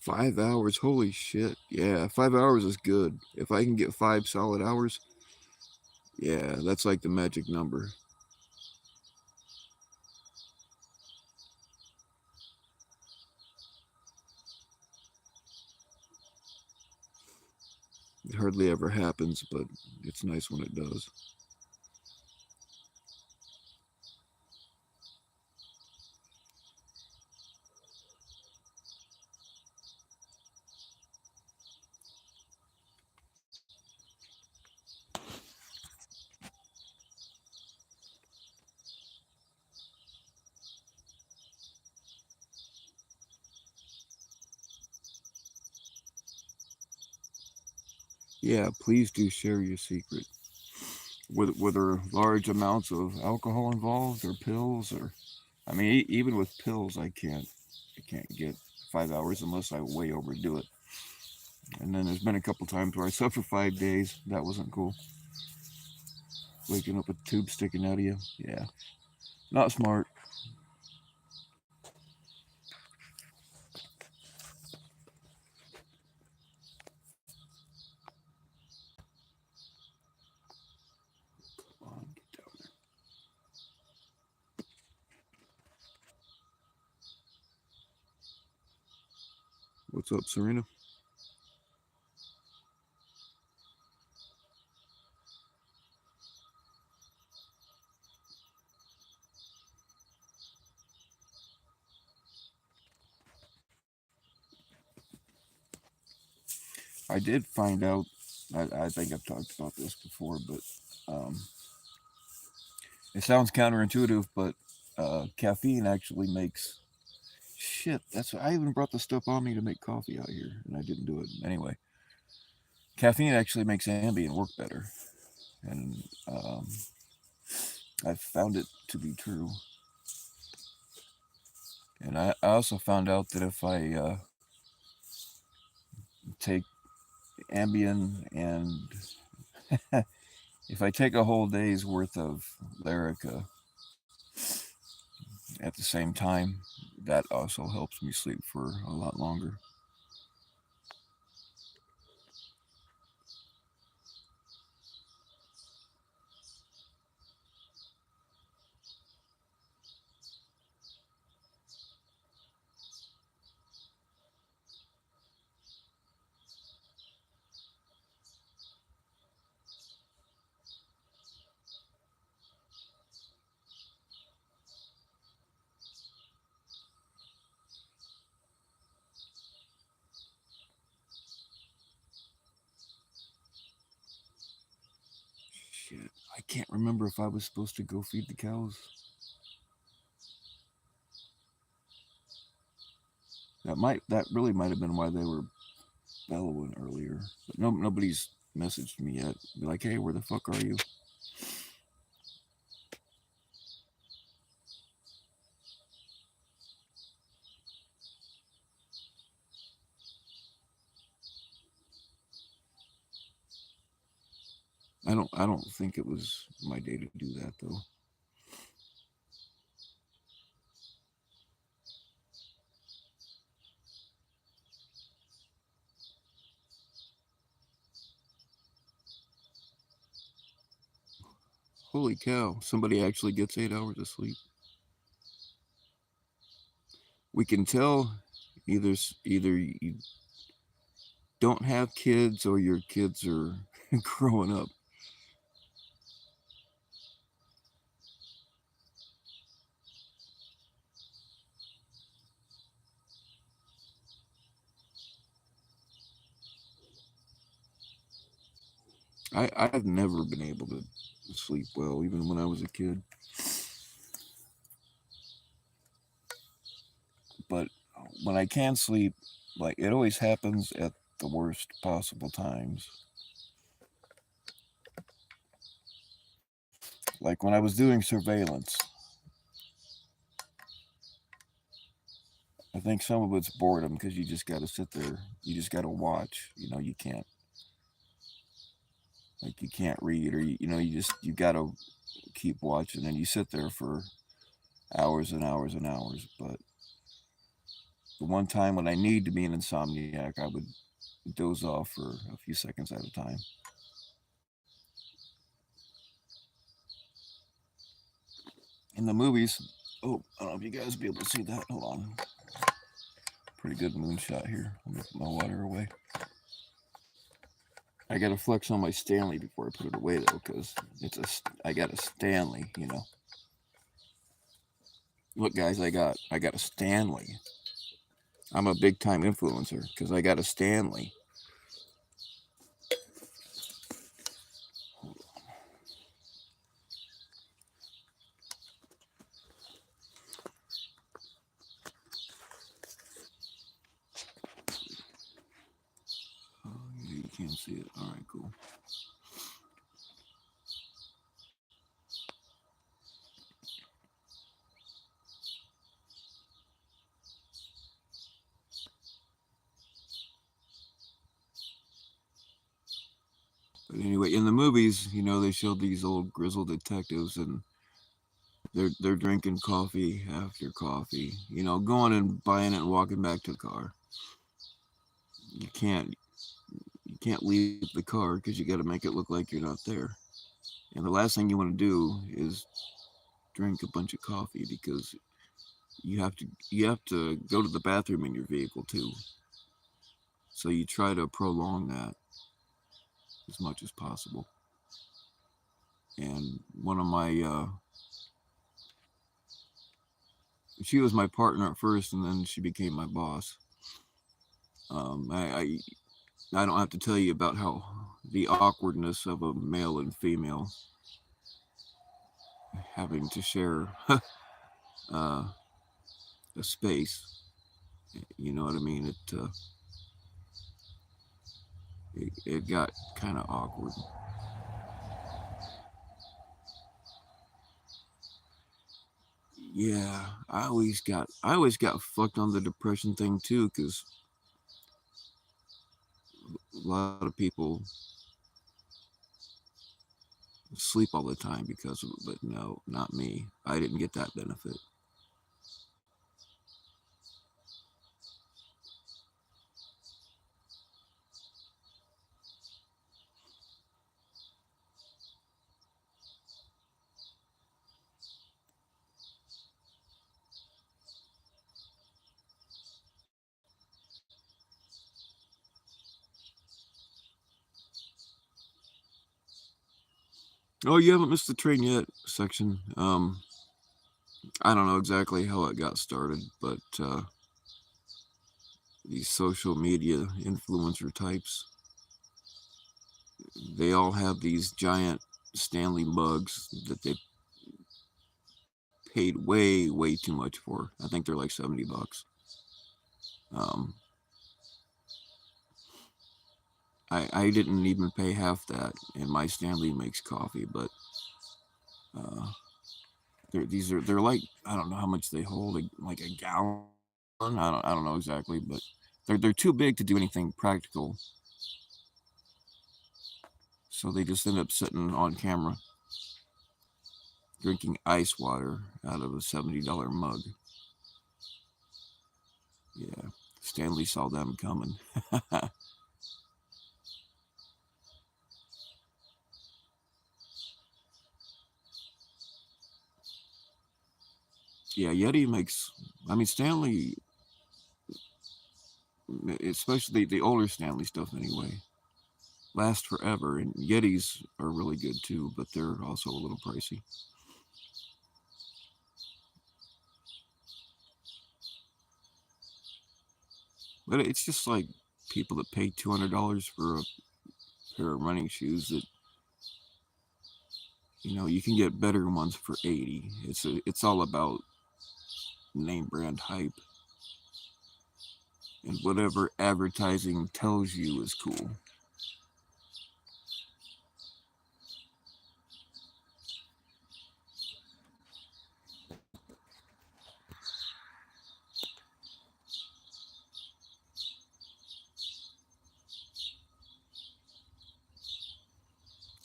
5 hours, holy shit. Yeah, 5 hours is good. If I can get 5 solid hours, yeah, that's like the magic number. It hardly ever happens, but it's nice when it does. Yeah, please do share your secret. Whether large amounts of alcohol involved or pills, or I mean, even with pills, I can't get 5 hours unless I way overdo it. And then there's been a couple times where I slept for 5 days. That wasn't cool. Waking up with a tube sticking out of you. Yeah, not smart. Come on, get down there. What's up, Serena? I did find out. I think I've talked about this before, but um, it sounds counterintuitive, but caffeine actually makes Shit, I even brought the stuff on me to make coffee out here, and I didn't do it anyway. Caffeine actually makes Ambien work better, and I've found it to be true. And I also found out that if I take Ambien and if I take a whole day's worth of Lyrica at the same time, that also helps me sleep for a lot longer. Shit, I can't remember if I was supposed to go feed the cows. That really might have been why they were bellowing earlier. But nobody's messaged me yet. Be like, hey, where the fuck are you? I don't think it was my day to do that though. Holy cow! Somebody actually gets 8 hours of sleep. We can tell either you don't have kids or your kids are growing up. I've never been able to sleep well, even when I was a kid. But when I can sleep, like it always happens at the worst possible times. Like when I was doing surveillance, I think some of it's boredom because you just got to sit there, you just got to watch. You can't you can't read or you got to keep watching and you sit there for hours and hours and hours. But the one time when I need to be an insomniac, I would doze off for a few seconds at a time. In the movies, oh, I don't know if you guys will be able to see that. Hold on. Pretty good moonshot here. Let me put my water away. I gotta flex on my Stanley before I put it away though, because I got a Stanley. Look, guys, I got a Stanley. I'm a big time influencer because I got a Stanley. Oh, yeah, you can't see it. All right, cool. But anyway, in the movies, they showed these old grizzled detectives, and they're drinking coffee after coffee. Going and buying it and walking back to the car. You can't leave the car because you got to make it look like you're not there. And the last thing you want to do is drink a bunch of coffee because you have to go to the bathroom in your vehicle too. So you try to prolong that as much as possible. And one of my she was my partner at first, and then she became my boss. I don't have to tell you about how the awkwardness of a male and female having to share a space. You know what I mean? It got kind of awkward. Yeah, I always got fucked on the depression thing too, because a lot of people sleep all the time because of it. But no, not me. I didn't get that benefit. Oh, you haven't missed the train yet section. I don't know exactly how it got started, but these social media influencer types, they all have these giant Stanley mugs that they paid way, way too much for. I think they're like $70. Um, I didn't even pay half that, and my Stanley makes coffee, but uh, they're like, I don't know how much they hold, like a gallon. I don't know exactly, but they're too big to do anything practical, so they just end up sitting on camera drinking ice water out of a $70 mug. Yeah, Stanley saw them coming. Yeah, Yeti makes. I mean, Stanley, especially the older Stanley stuff anyway, last forever. And Yetis are really good too, but they're also a little pricey. But it's just like people that pay $200 for a pair of running shoes that you can get better ones for 80. It's all about name brand hype and whatever advertising tells you is cool.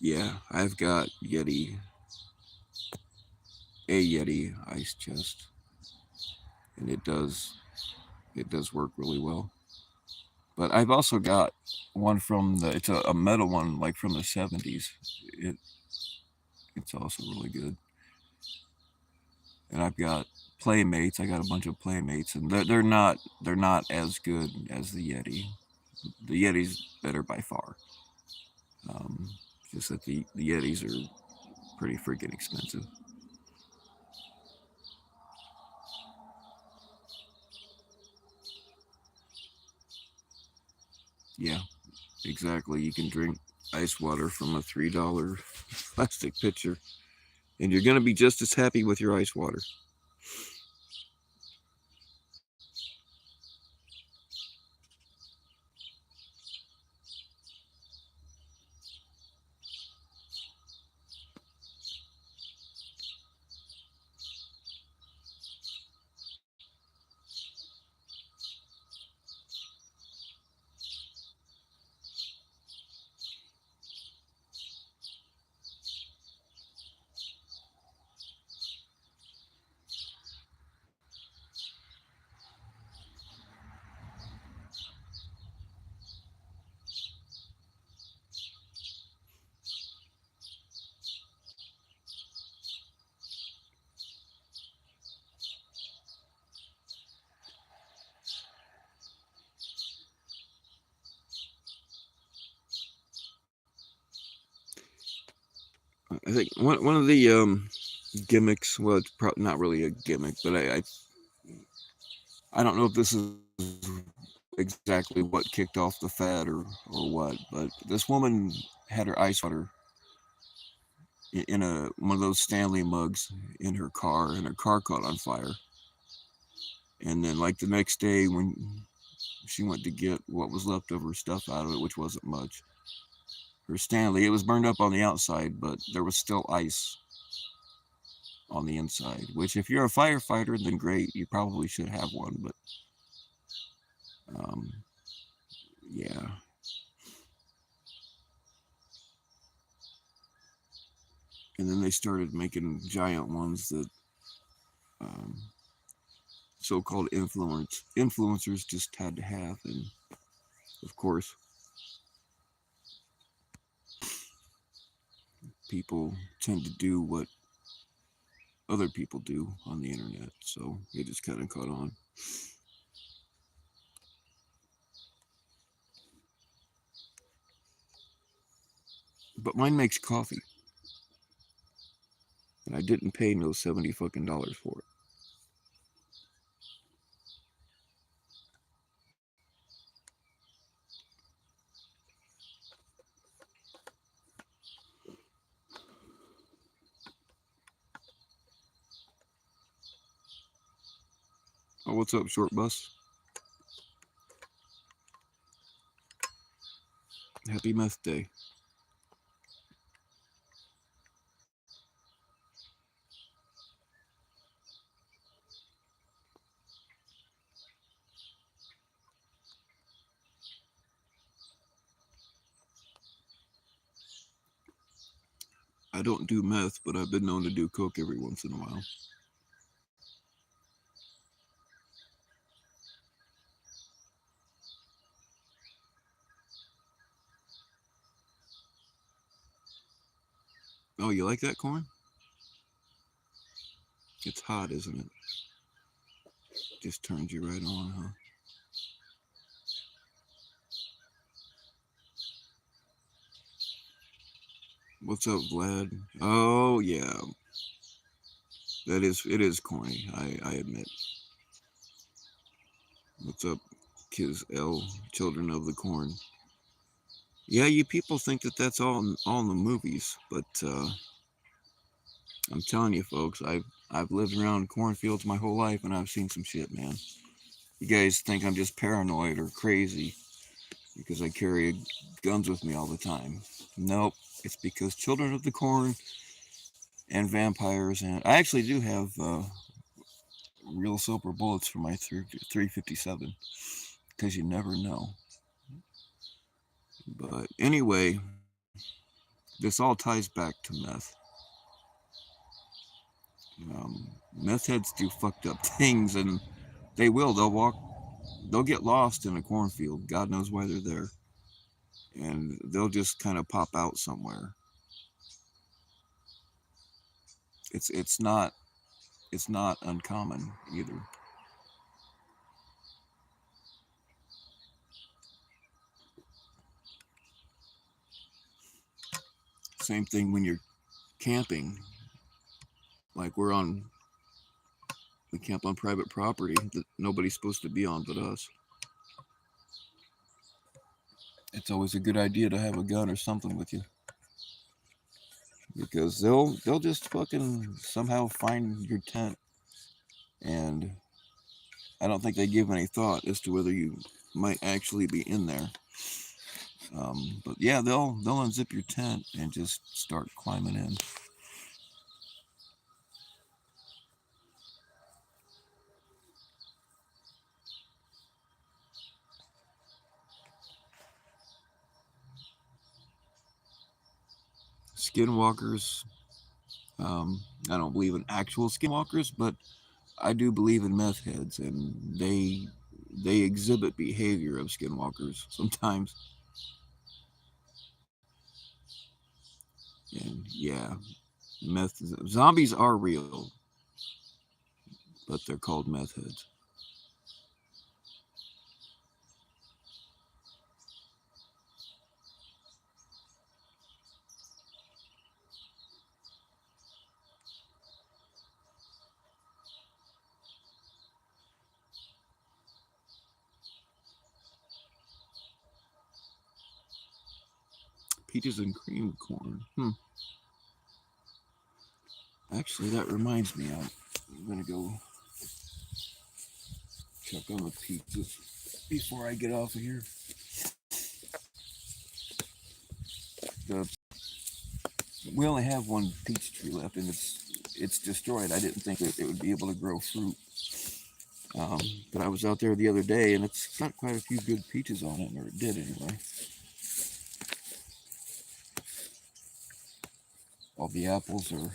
Yeah, I've got a Yeti ice chest, and it does work really well. But I've also got one from it's a metal one like from the 70s. It it's also really good. And I've got Playmates. I got a bunch of Playmates, and they're not as good as the Yeti. The Yeti's better by far. Um, just that the Yetis are pretty freaking expensive. Yeah, exactly. You can drink ice water from a $3 plastic pitcher, and you're gonna be just as happy with your ice water. I think one of the gimmicks. Well, it's probably not really a gimmick, but I don't know if this is exactly what kicked off the fad or what. But this woman had her ice water in a one of those Stanley mugs in her car, and her car caught on fire. And then, like the next day, when she went to get what was left of her stuff out of it, which wasn't much, her Stanley, it was burned up on the outside, but there was still ice on the inside. Which, if you're a firefighter, then great, you probably should have one. But um, yeah. And then they started making giant ones that um, so-called influencers just had to have, and of course, people tend to do what other people do on the internet, so it just kind of caught on. But mine makes coffee, and I didn't pay no $70 for it. Oh, what's up, short bus? Happy meth day. I don't do meth, but I've been known to do coke every once in a while. Oh, you like that corn? It's hot, isn't it? Just turns you right on, huh? What's up, Vlad? Oh yeah, it is corny. I admit. What's up, Kiz L? Children of the Corn. Yeah, you people think that that's all in the movies, but I'm telling you, folks, I've lived around cornfields my whole life, and I've seen some shit, man. You guys think I'm just paranoid or crazy because I carry guns with me all the time. Nope, it's because Children of the Corn and vampires, and I actually do have real silver bullets for my 357 because you never know. But anyway, this all ties back to meth. Um, Meth heads do fucked up things, and they will. They'll get lost in a cornfield. God knows why they're there, and they'll just kind of pop out somewhere. It's it's not uncommon either. Same thing when you're camping. Like we camp on private property that nobody's supposed to be on but us. It's always a good idea to have a gun or something with you because they'll just fucking somehow find your tent, and I don't think they give any thought as to whether you might actually be in there. But yeah, they'll unzip your tent and just start climbing in. Skinwalkers. I don't believe in actual skinwalkers, but I do believe in meth heads, and they exhibit behavior of skinwalkers sometimes. And yeah, meth zombies are real, but they're called meth heads. Peaches and cream corn. Actually, that reminds me. I'm gonna go check on the pizzas before I get off of here. The, we only have one peach tree left, and it's destroyed. I didn't think that it would be able to grow fruit. But I was out there the other day, and it's got quite a few good peaches on it, or it did anyway. All the apples are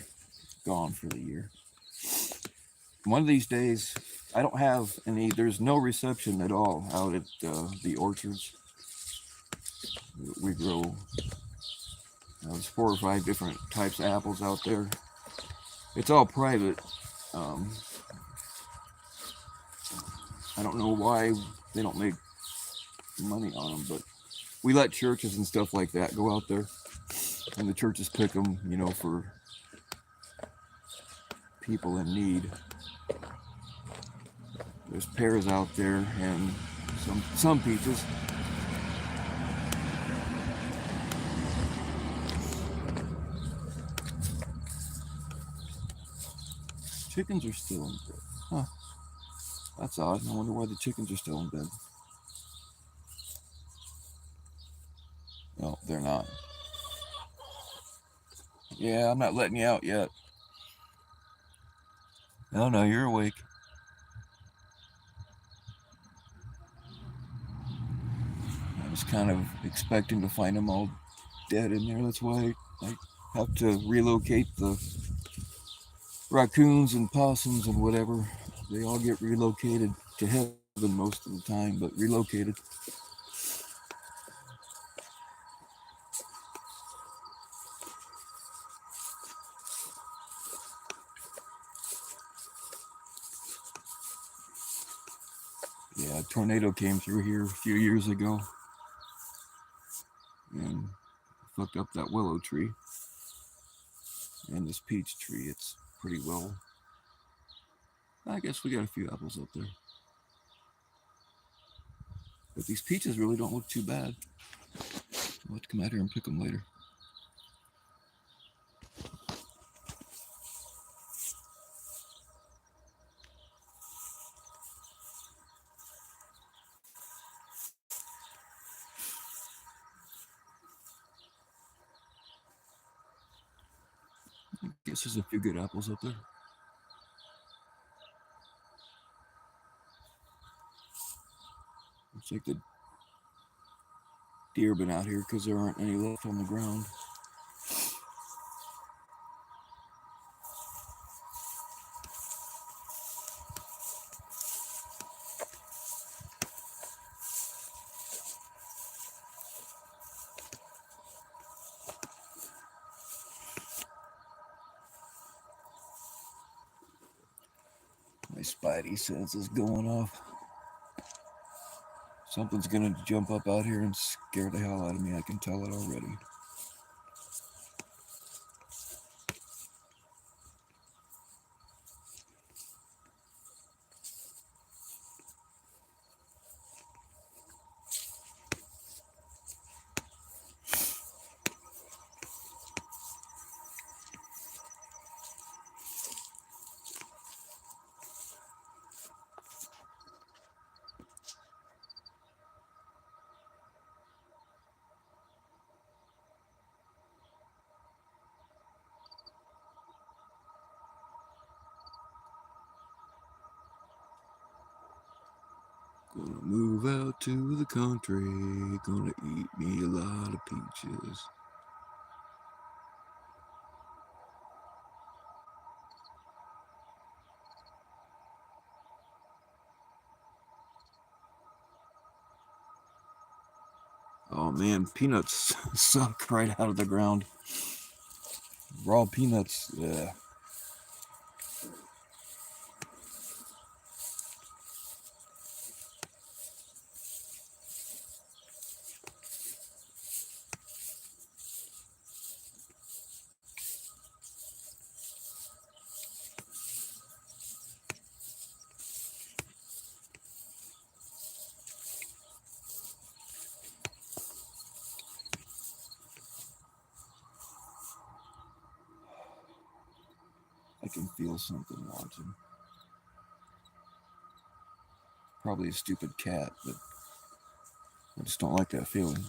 gone for the year. One of these days, I don't have any, there's no reception at all out at the orchards. We grow, there's 4 or 5 different types of apples out there. It's all private. I don't know why they don't make money on them, but we let churches and stuff like that go out there, and the churches pick them, for people in need. There's pears out there and some peaches. Chickens are still in bed. Huh. That's odd. I wonder why the chickens are still in bed. No, they're not. Yeah, I'm not letting you out yet. No, you're awake. I was kind of expecting to find them all dead in there. That's why I have to relocate the raccoons and possums and whatever. They all get relocated to heaven most of the time, but relocated. Yeah, a tornado came through here a few years ago and fucked up that willow tree and this peach tree. It's pretty well. I guess we got a few apples up there. But these peaches really don't look too bad. I'll have to come out here and pick them later. I guess there's a few good apples up there. Looks like the deer been out here because there aren't any left on the ground. My spidey sense is going off. Something's gonna jump up out here and scare the hell out of me. I can tell it already. Gonna move out to the country, gonna eat me a lot of peaches. Oh man, peanuts suck right out of the ground. Raw peanuts, yeah. I can feel something watching. probably a stupid cat, but I just don't like that feeling.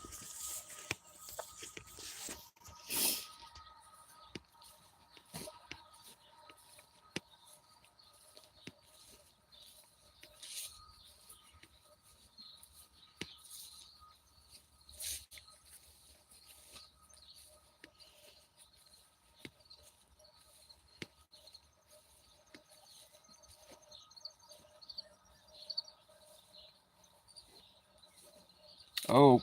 Oh,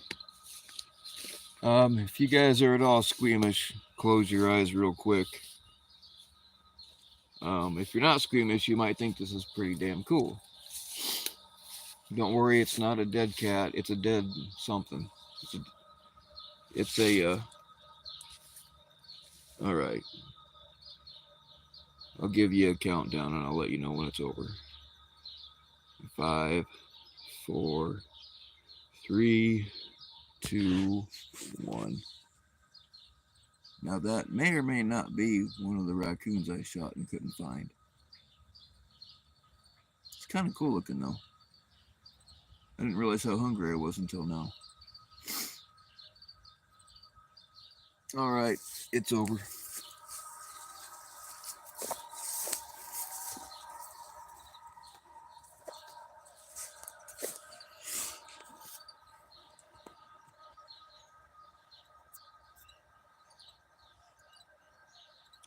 if you guys are at all squeamish, close your eyes real quick. If you're not squeamish, you might think this is pretty damn cool. Don't worry, it's not a dead cat. It's a dead something. All right. I'll give you a countdown and I'll let you know when it's over. 5, 4, 3, 2, 1. Now that may or may not be one of the raccoons I shot and couldn't find. It's kind of cool looking though. I didn't realize how hungry I was until now. All right, it's over.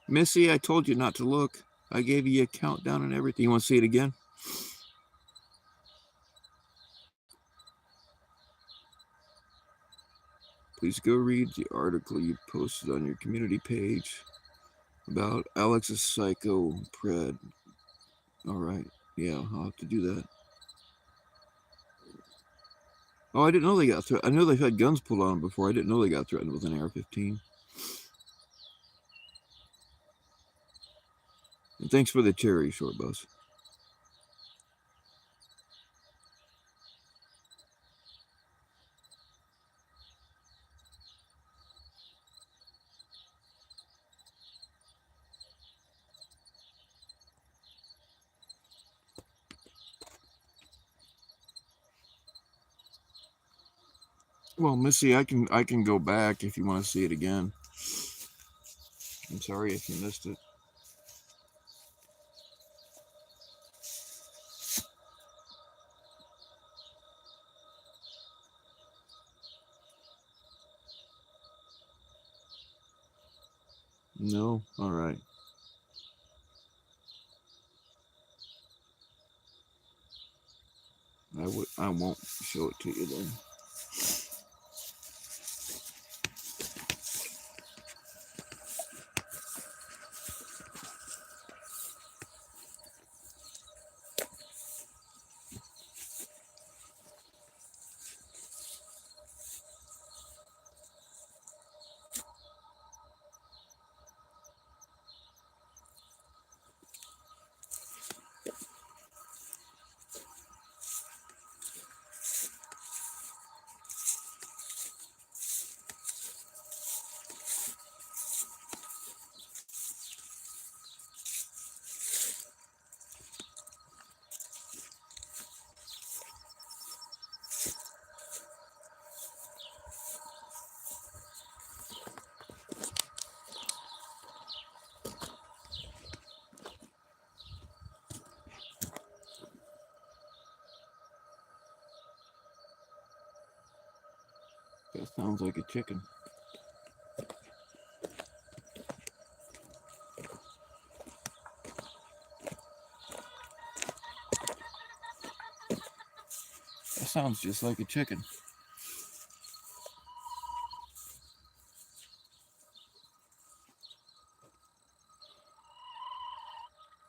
Missy, I told you not to look. I gave you a countdown and everything. You want to see it again? Please go read the article you posted on your community page about Alex's psycho pred. All right. Yeah, I'll have to do that. Oh, I didn't know they got threatened. I know they've had guns pulled on them before. I didn't know they got threatened with an AR-15. And thanks for the cherry, Short Bus. Well, Missy, I can go back if you want to see it again. I'm sorry if you missed it. No? All right. I won't show it to you then. That sounds like a chicken. That sounds just like a chicken.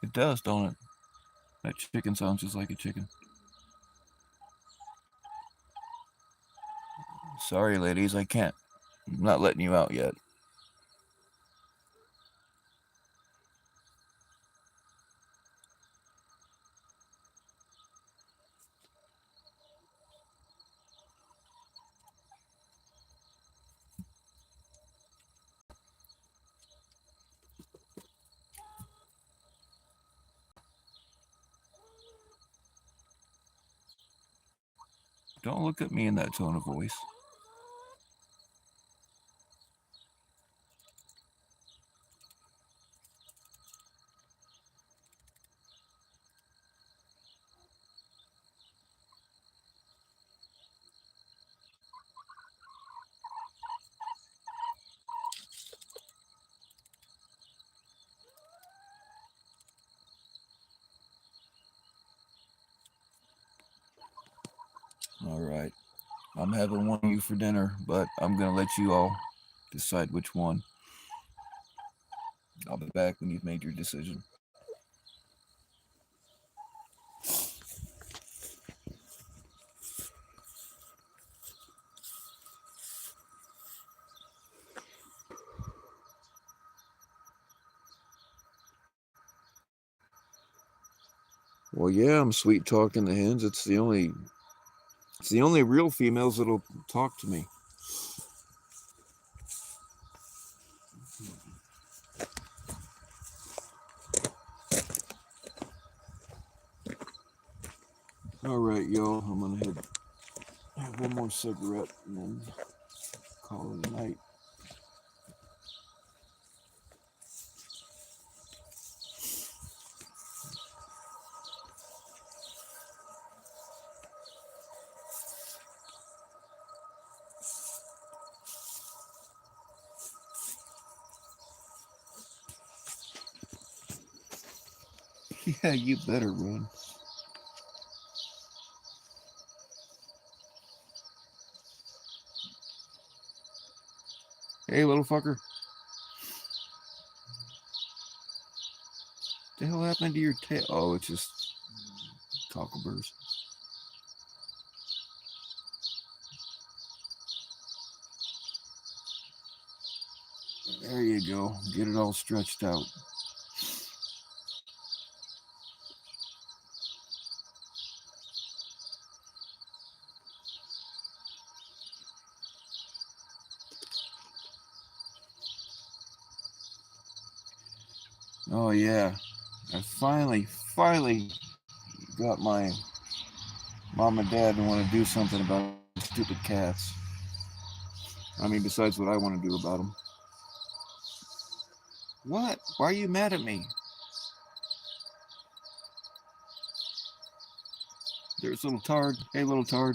It does, don't it? That chicken sounds just like a chicken. Sorry, ladies, I can't. I'm not letting you out yet. Don't look at me in that tone of voice. All right. I'm having one of you for dinner, but I'm going to let you all decide which one. I'll be back when you've made your decision. Well, yeah, I'm sweet talking the hens. It's the only real females that'll talk to me. All right, y'all. I'm gonna have one more cigarette and then call it a night. Yeah, you better run. Hey, little fucker. What the hell happened to your tail? Oh, it's just cockleburrs. There you go. Get it all stretched out. Oh yeah. I finally got my mom and dad to want to do something about the stupid cats. I mean, besides what I want to do about them. What? Why are you mad at me? There's little tard. Hey, little tard.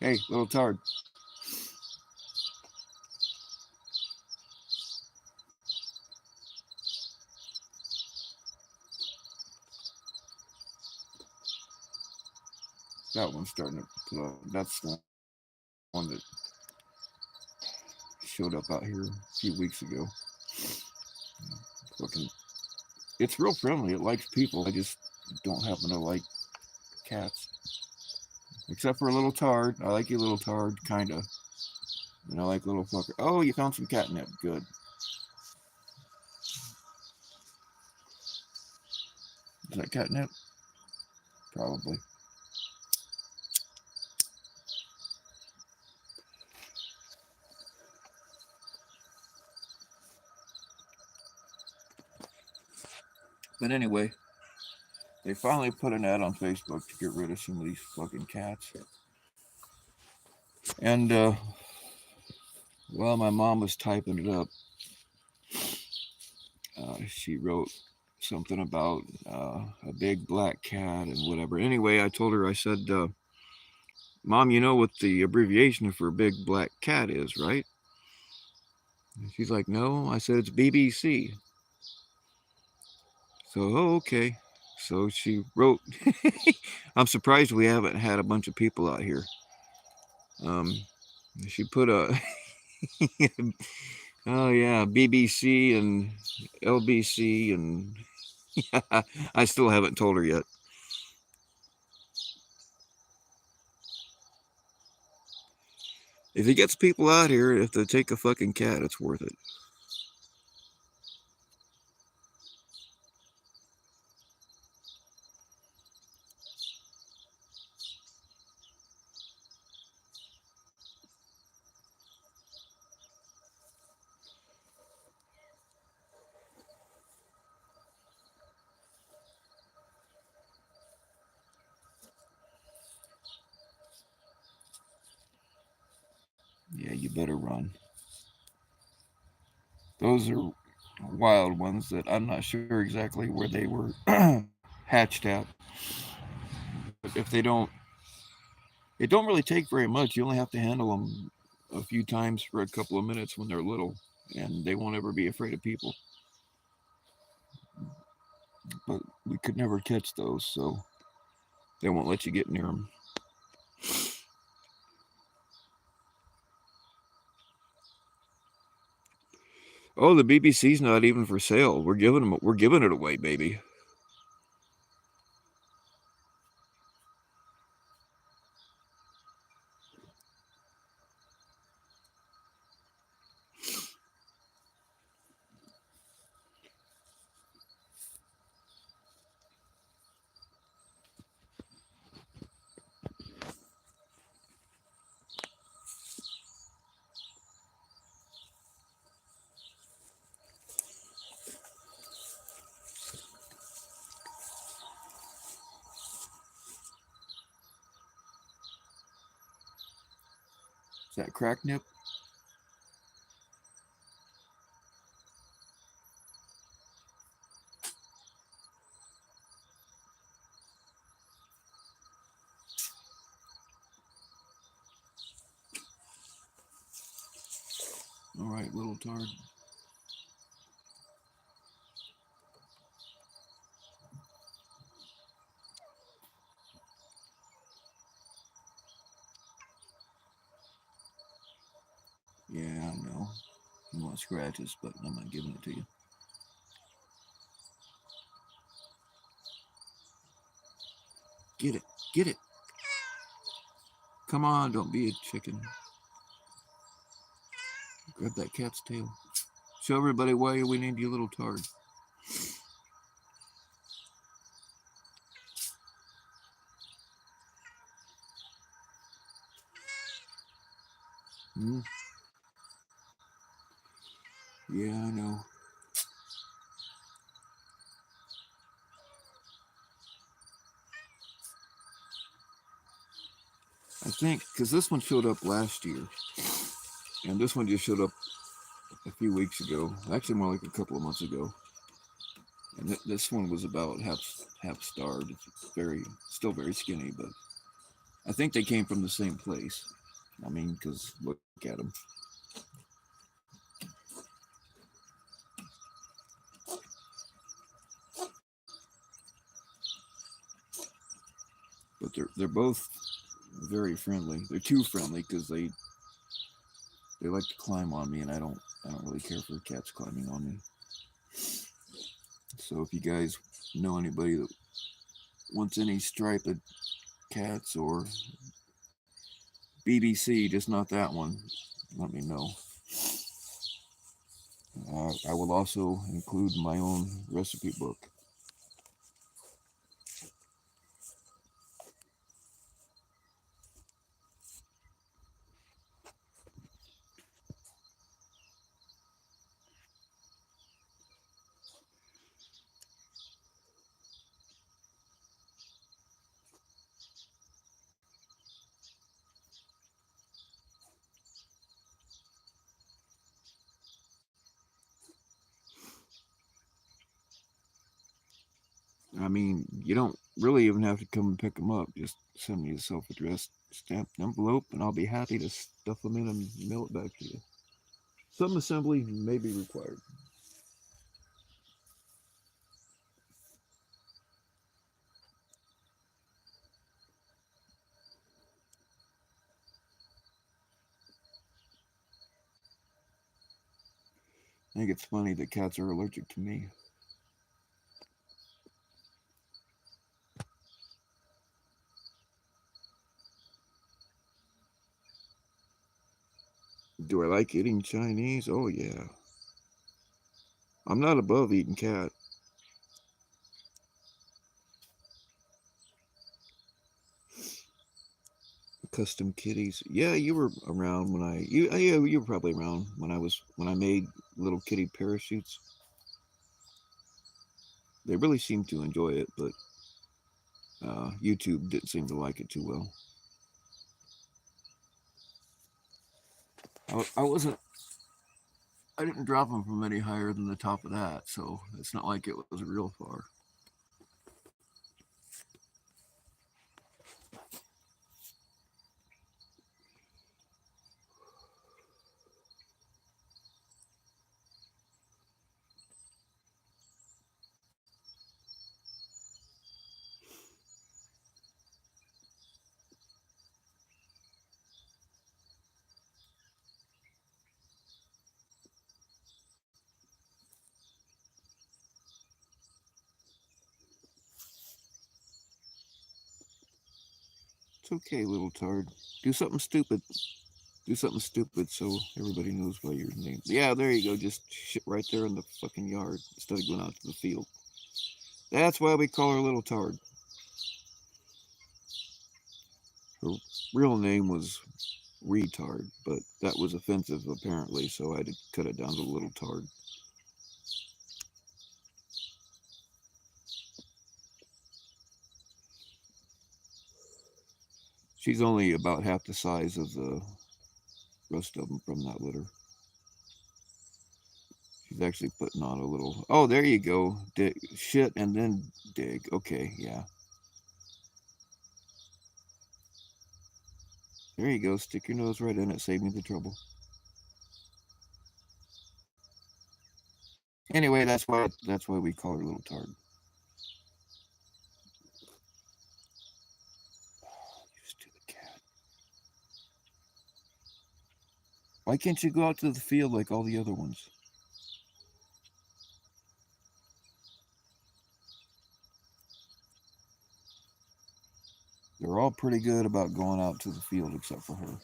Hey, little tard. That one's starting to put up. That's the one that showed up out here a few weeks ago. Fucking, it's real friendly. It likes people. I just don't happen to like cats. Except for a little tard. I like you, little tard, kinda. And I like little fucker. Oh, you found some catnip. Good. Is that catnip? Probably. But anyway, they finally put an ad on Facebook to get rid of some of these fucking cats. And while my mom was typing it up, she wrote something about a big black cat and whatever. Anyway, I told her, I said, Mom, you know what the abbreviation for big black cat is, right? And she's like, no. I said, it's BBC. So, oh, okay. So she wrote, I'm surprised we haven't had a bunch of people out here. Um, she put a, oh yeah, BBC and LBC, and I still haven't told her yet. If it gets people out here, if they take a fucking cat, it's worth it. you better run. Those are wild ones that I'm not sure exactly where they were hatched at. But if they don't, it don't really take very much. You only have to handle them a few times for a couple of minutes when they're little, and they won't ever be afraid of people. But we could never catch those, so they won't let you get near them. Oh, the BBC's not even for sale. We're giving it away, baby. Is that crack nip? All right, little tard. Yeah, I know. You want scratches, but I'm not giving it to you. Get it. Get it. Come on, don't be a chicken. Grab that cat's tail. Show everybody why we named you Little Tard. Hmm? Yeah, I know. I think because this one showed up last year, and this one just showed up a few weeks ago. Actually, more like a couple of months ago. And this one was about half starved. It's still very skinny, but I think they came from the same place. I mean, because look at them. But they're both very friendly. They're too friendly because they like to climb on me, and I don't really care for cats climbing on me. So if you guys know anybody that wants any striped cats or BBC, just not that one, let me know. I will also include my own recipe book. I mean, you don't really even have to come and pick them up. Just send me a self-addressed stamped envelope, and I'll be happy to stuff them in and mail it back to you. Some assembly may be required. I think it's funny that cats are allergic to me. Do I like eating Chinese? Oh yeah. I'm not above eating cat. Custom kitties. Yeah, you were around when yeah, you were probably around when I made little kitty parachutes. They really seemed to enjoy it, but YouTube didn't seem to like it too well. I wasn't. I didn't drop him from any higher than the top of that, so it's not like it was real far. It's okay, little tard. Do something stupid. Do something stupid so everybody knows why your name. Yeah, there you go. Just shit right there in the fucking yard instead of going out to the field. That's why we call her Little Tard. Her real name was Retard, but that was offensive apparently, so I had to cut it down to Little Tard. She's only about half the size of the rest of them from that litter. She's actually putting on a little. Oh, there you go. Dig, shit, and then dig. Okay, yeah. There you go. Stick your nose right in it. Save me the trouble. Anyway, that's why we call her Little Tard. You stupid cat. Why can't you go out to the field like all the other ones? They're all pretty good about going out to the field except for her.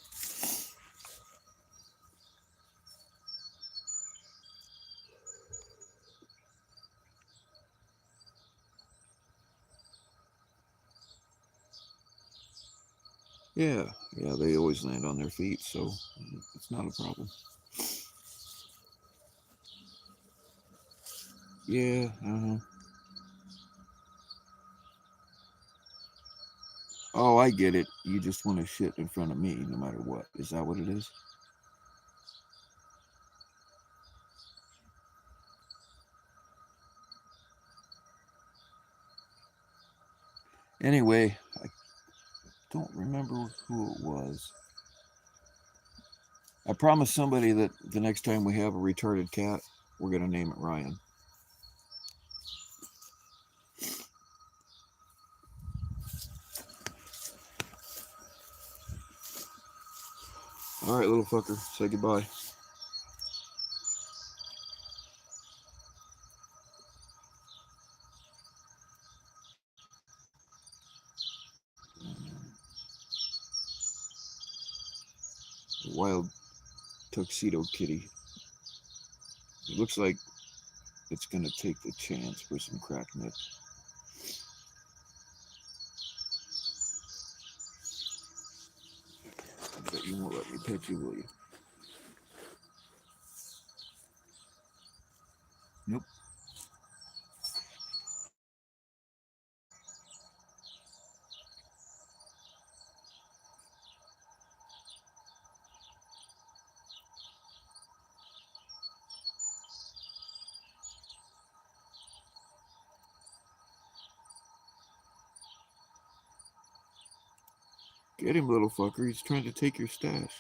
Yeah, yeah, they always land on their feet, so it's not a problem. Yeah, Oh, I get it. You just want to shit in front of me no matter what. Is that what it is? Anyway, I don't remember who it was. I promised somebody that the next time we have a retarded cat, we're going to name it Ryan. All right, little fucker, say goodbye. Wild tuxedo kitty. It looks like it's going to take the chance for some cracknip. I bet you won't let me pet you, will you? Nope. Get him, little fucker. He's trying to take your stash.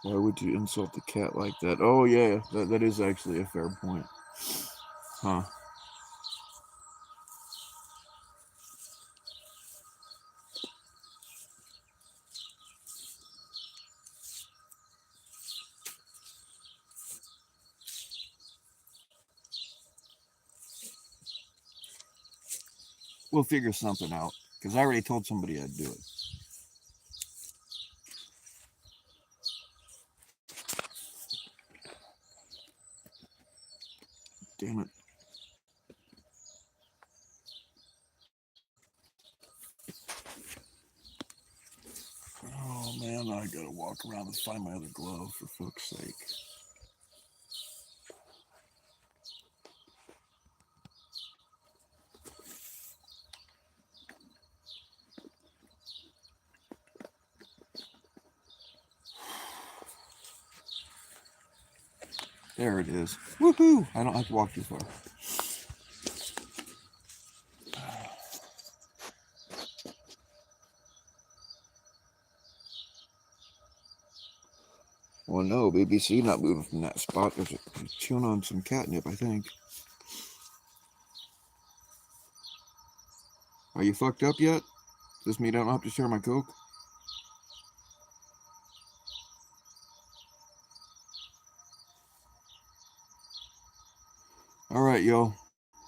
Why would you insult the cat like that? Oh, yeah, that is actually a fair point. Huh. We'll figure something out, because I already told somebody I'd do it. Damn it. Oh, man. walk around and find my other glove, for fuck's sake. There it is. Woohoo! I don't have to walk too far. Well, no, BBC not moving from that spot. There's chewing on some catnip, I think. Are you fucked up yet? Does this mean I don't have to share my Coke? Alright, y'all.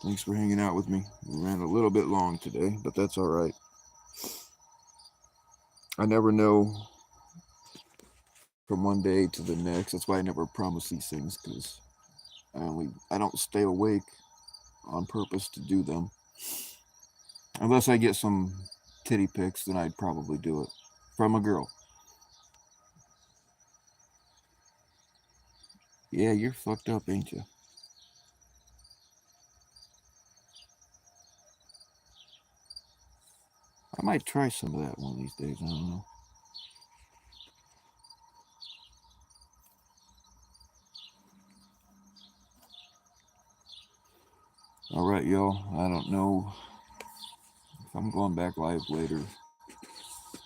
Thanks for hanging out with me. We ran a little bit long today, but that's alright. I never know from one day to the next. That's why I never promise these things, because I don't stay awake on purpose to do them. Unless I get some titty pics, then I'd probably do it. From a girl. Yeah, you're fucked up, ain't you? I might try some of that one of these days. I don't know. Alright, y'all. I don't know if I'm going back live later.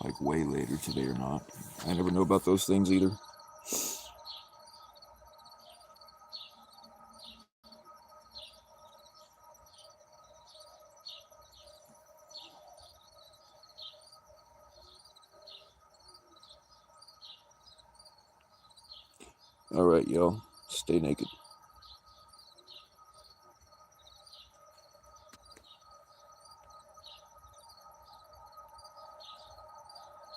Like way later today or not. I never know about those things either. Alright, y'all. Stay naked.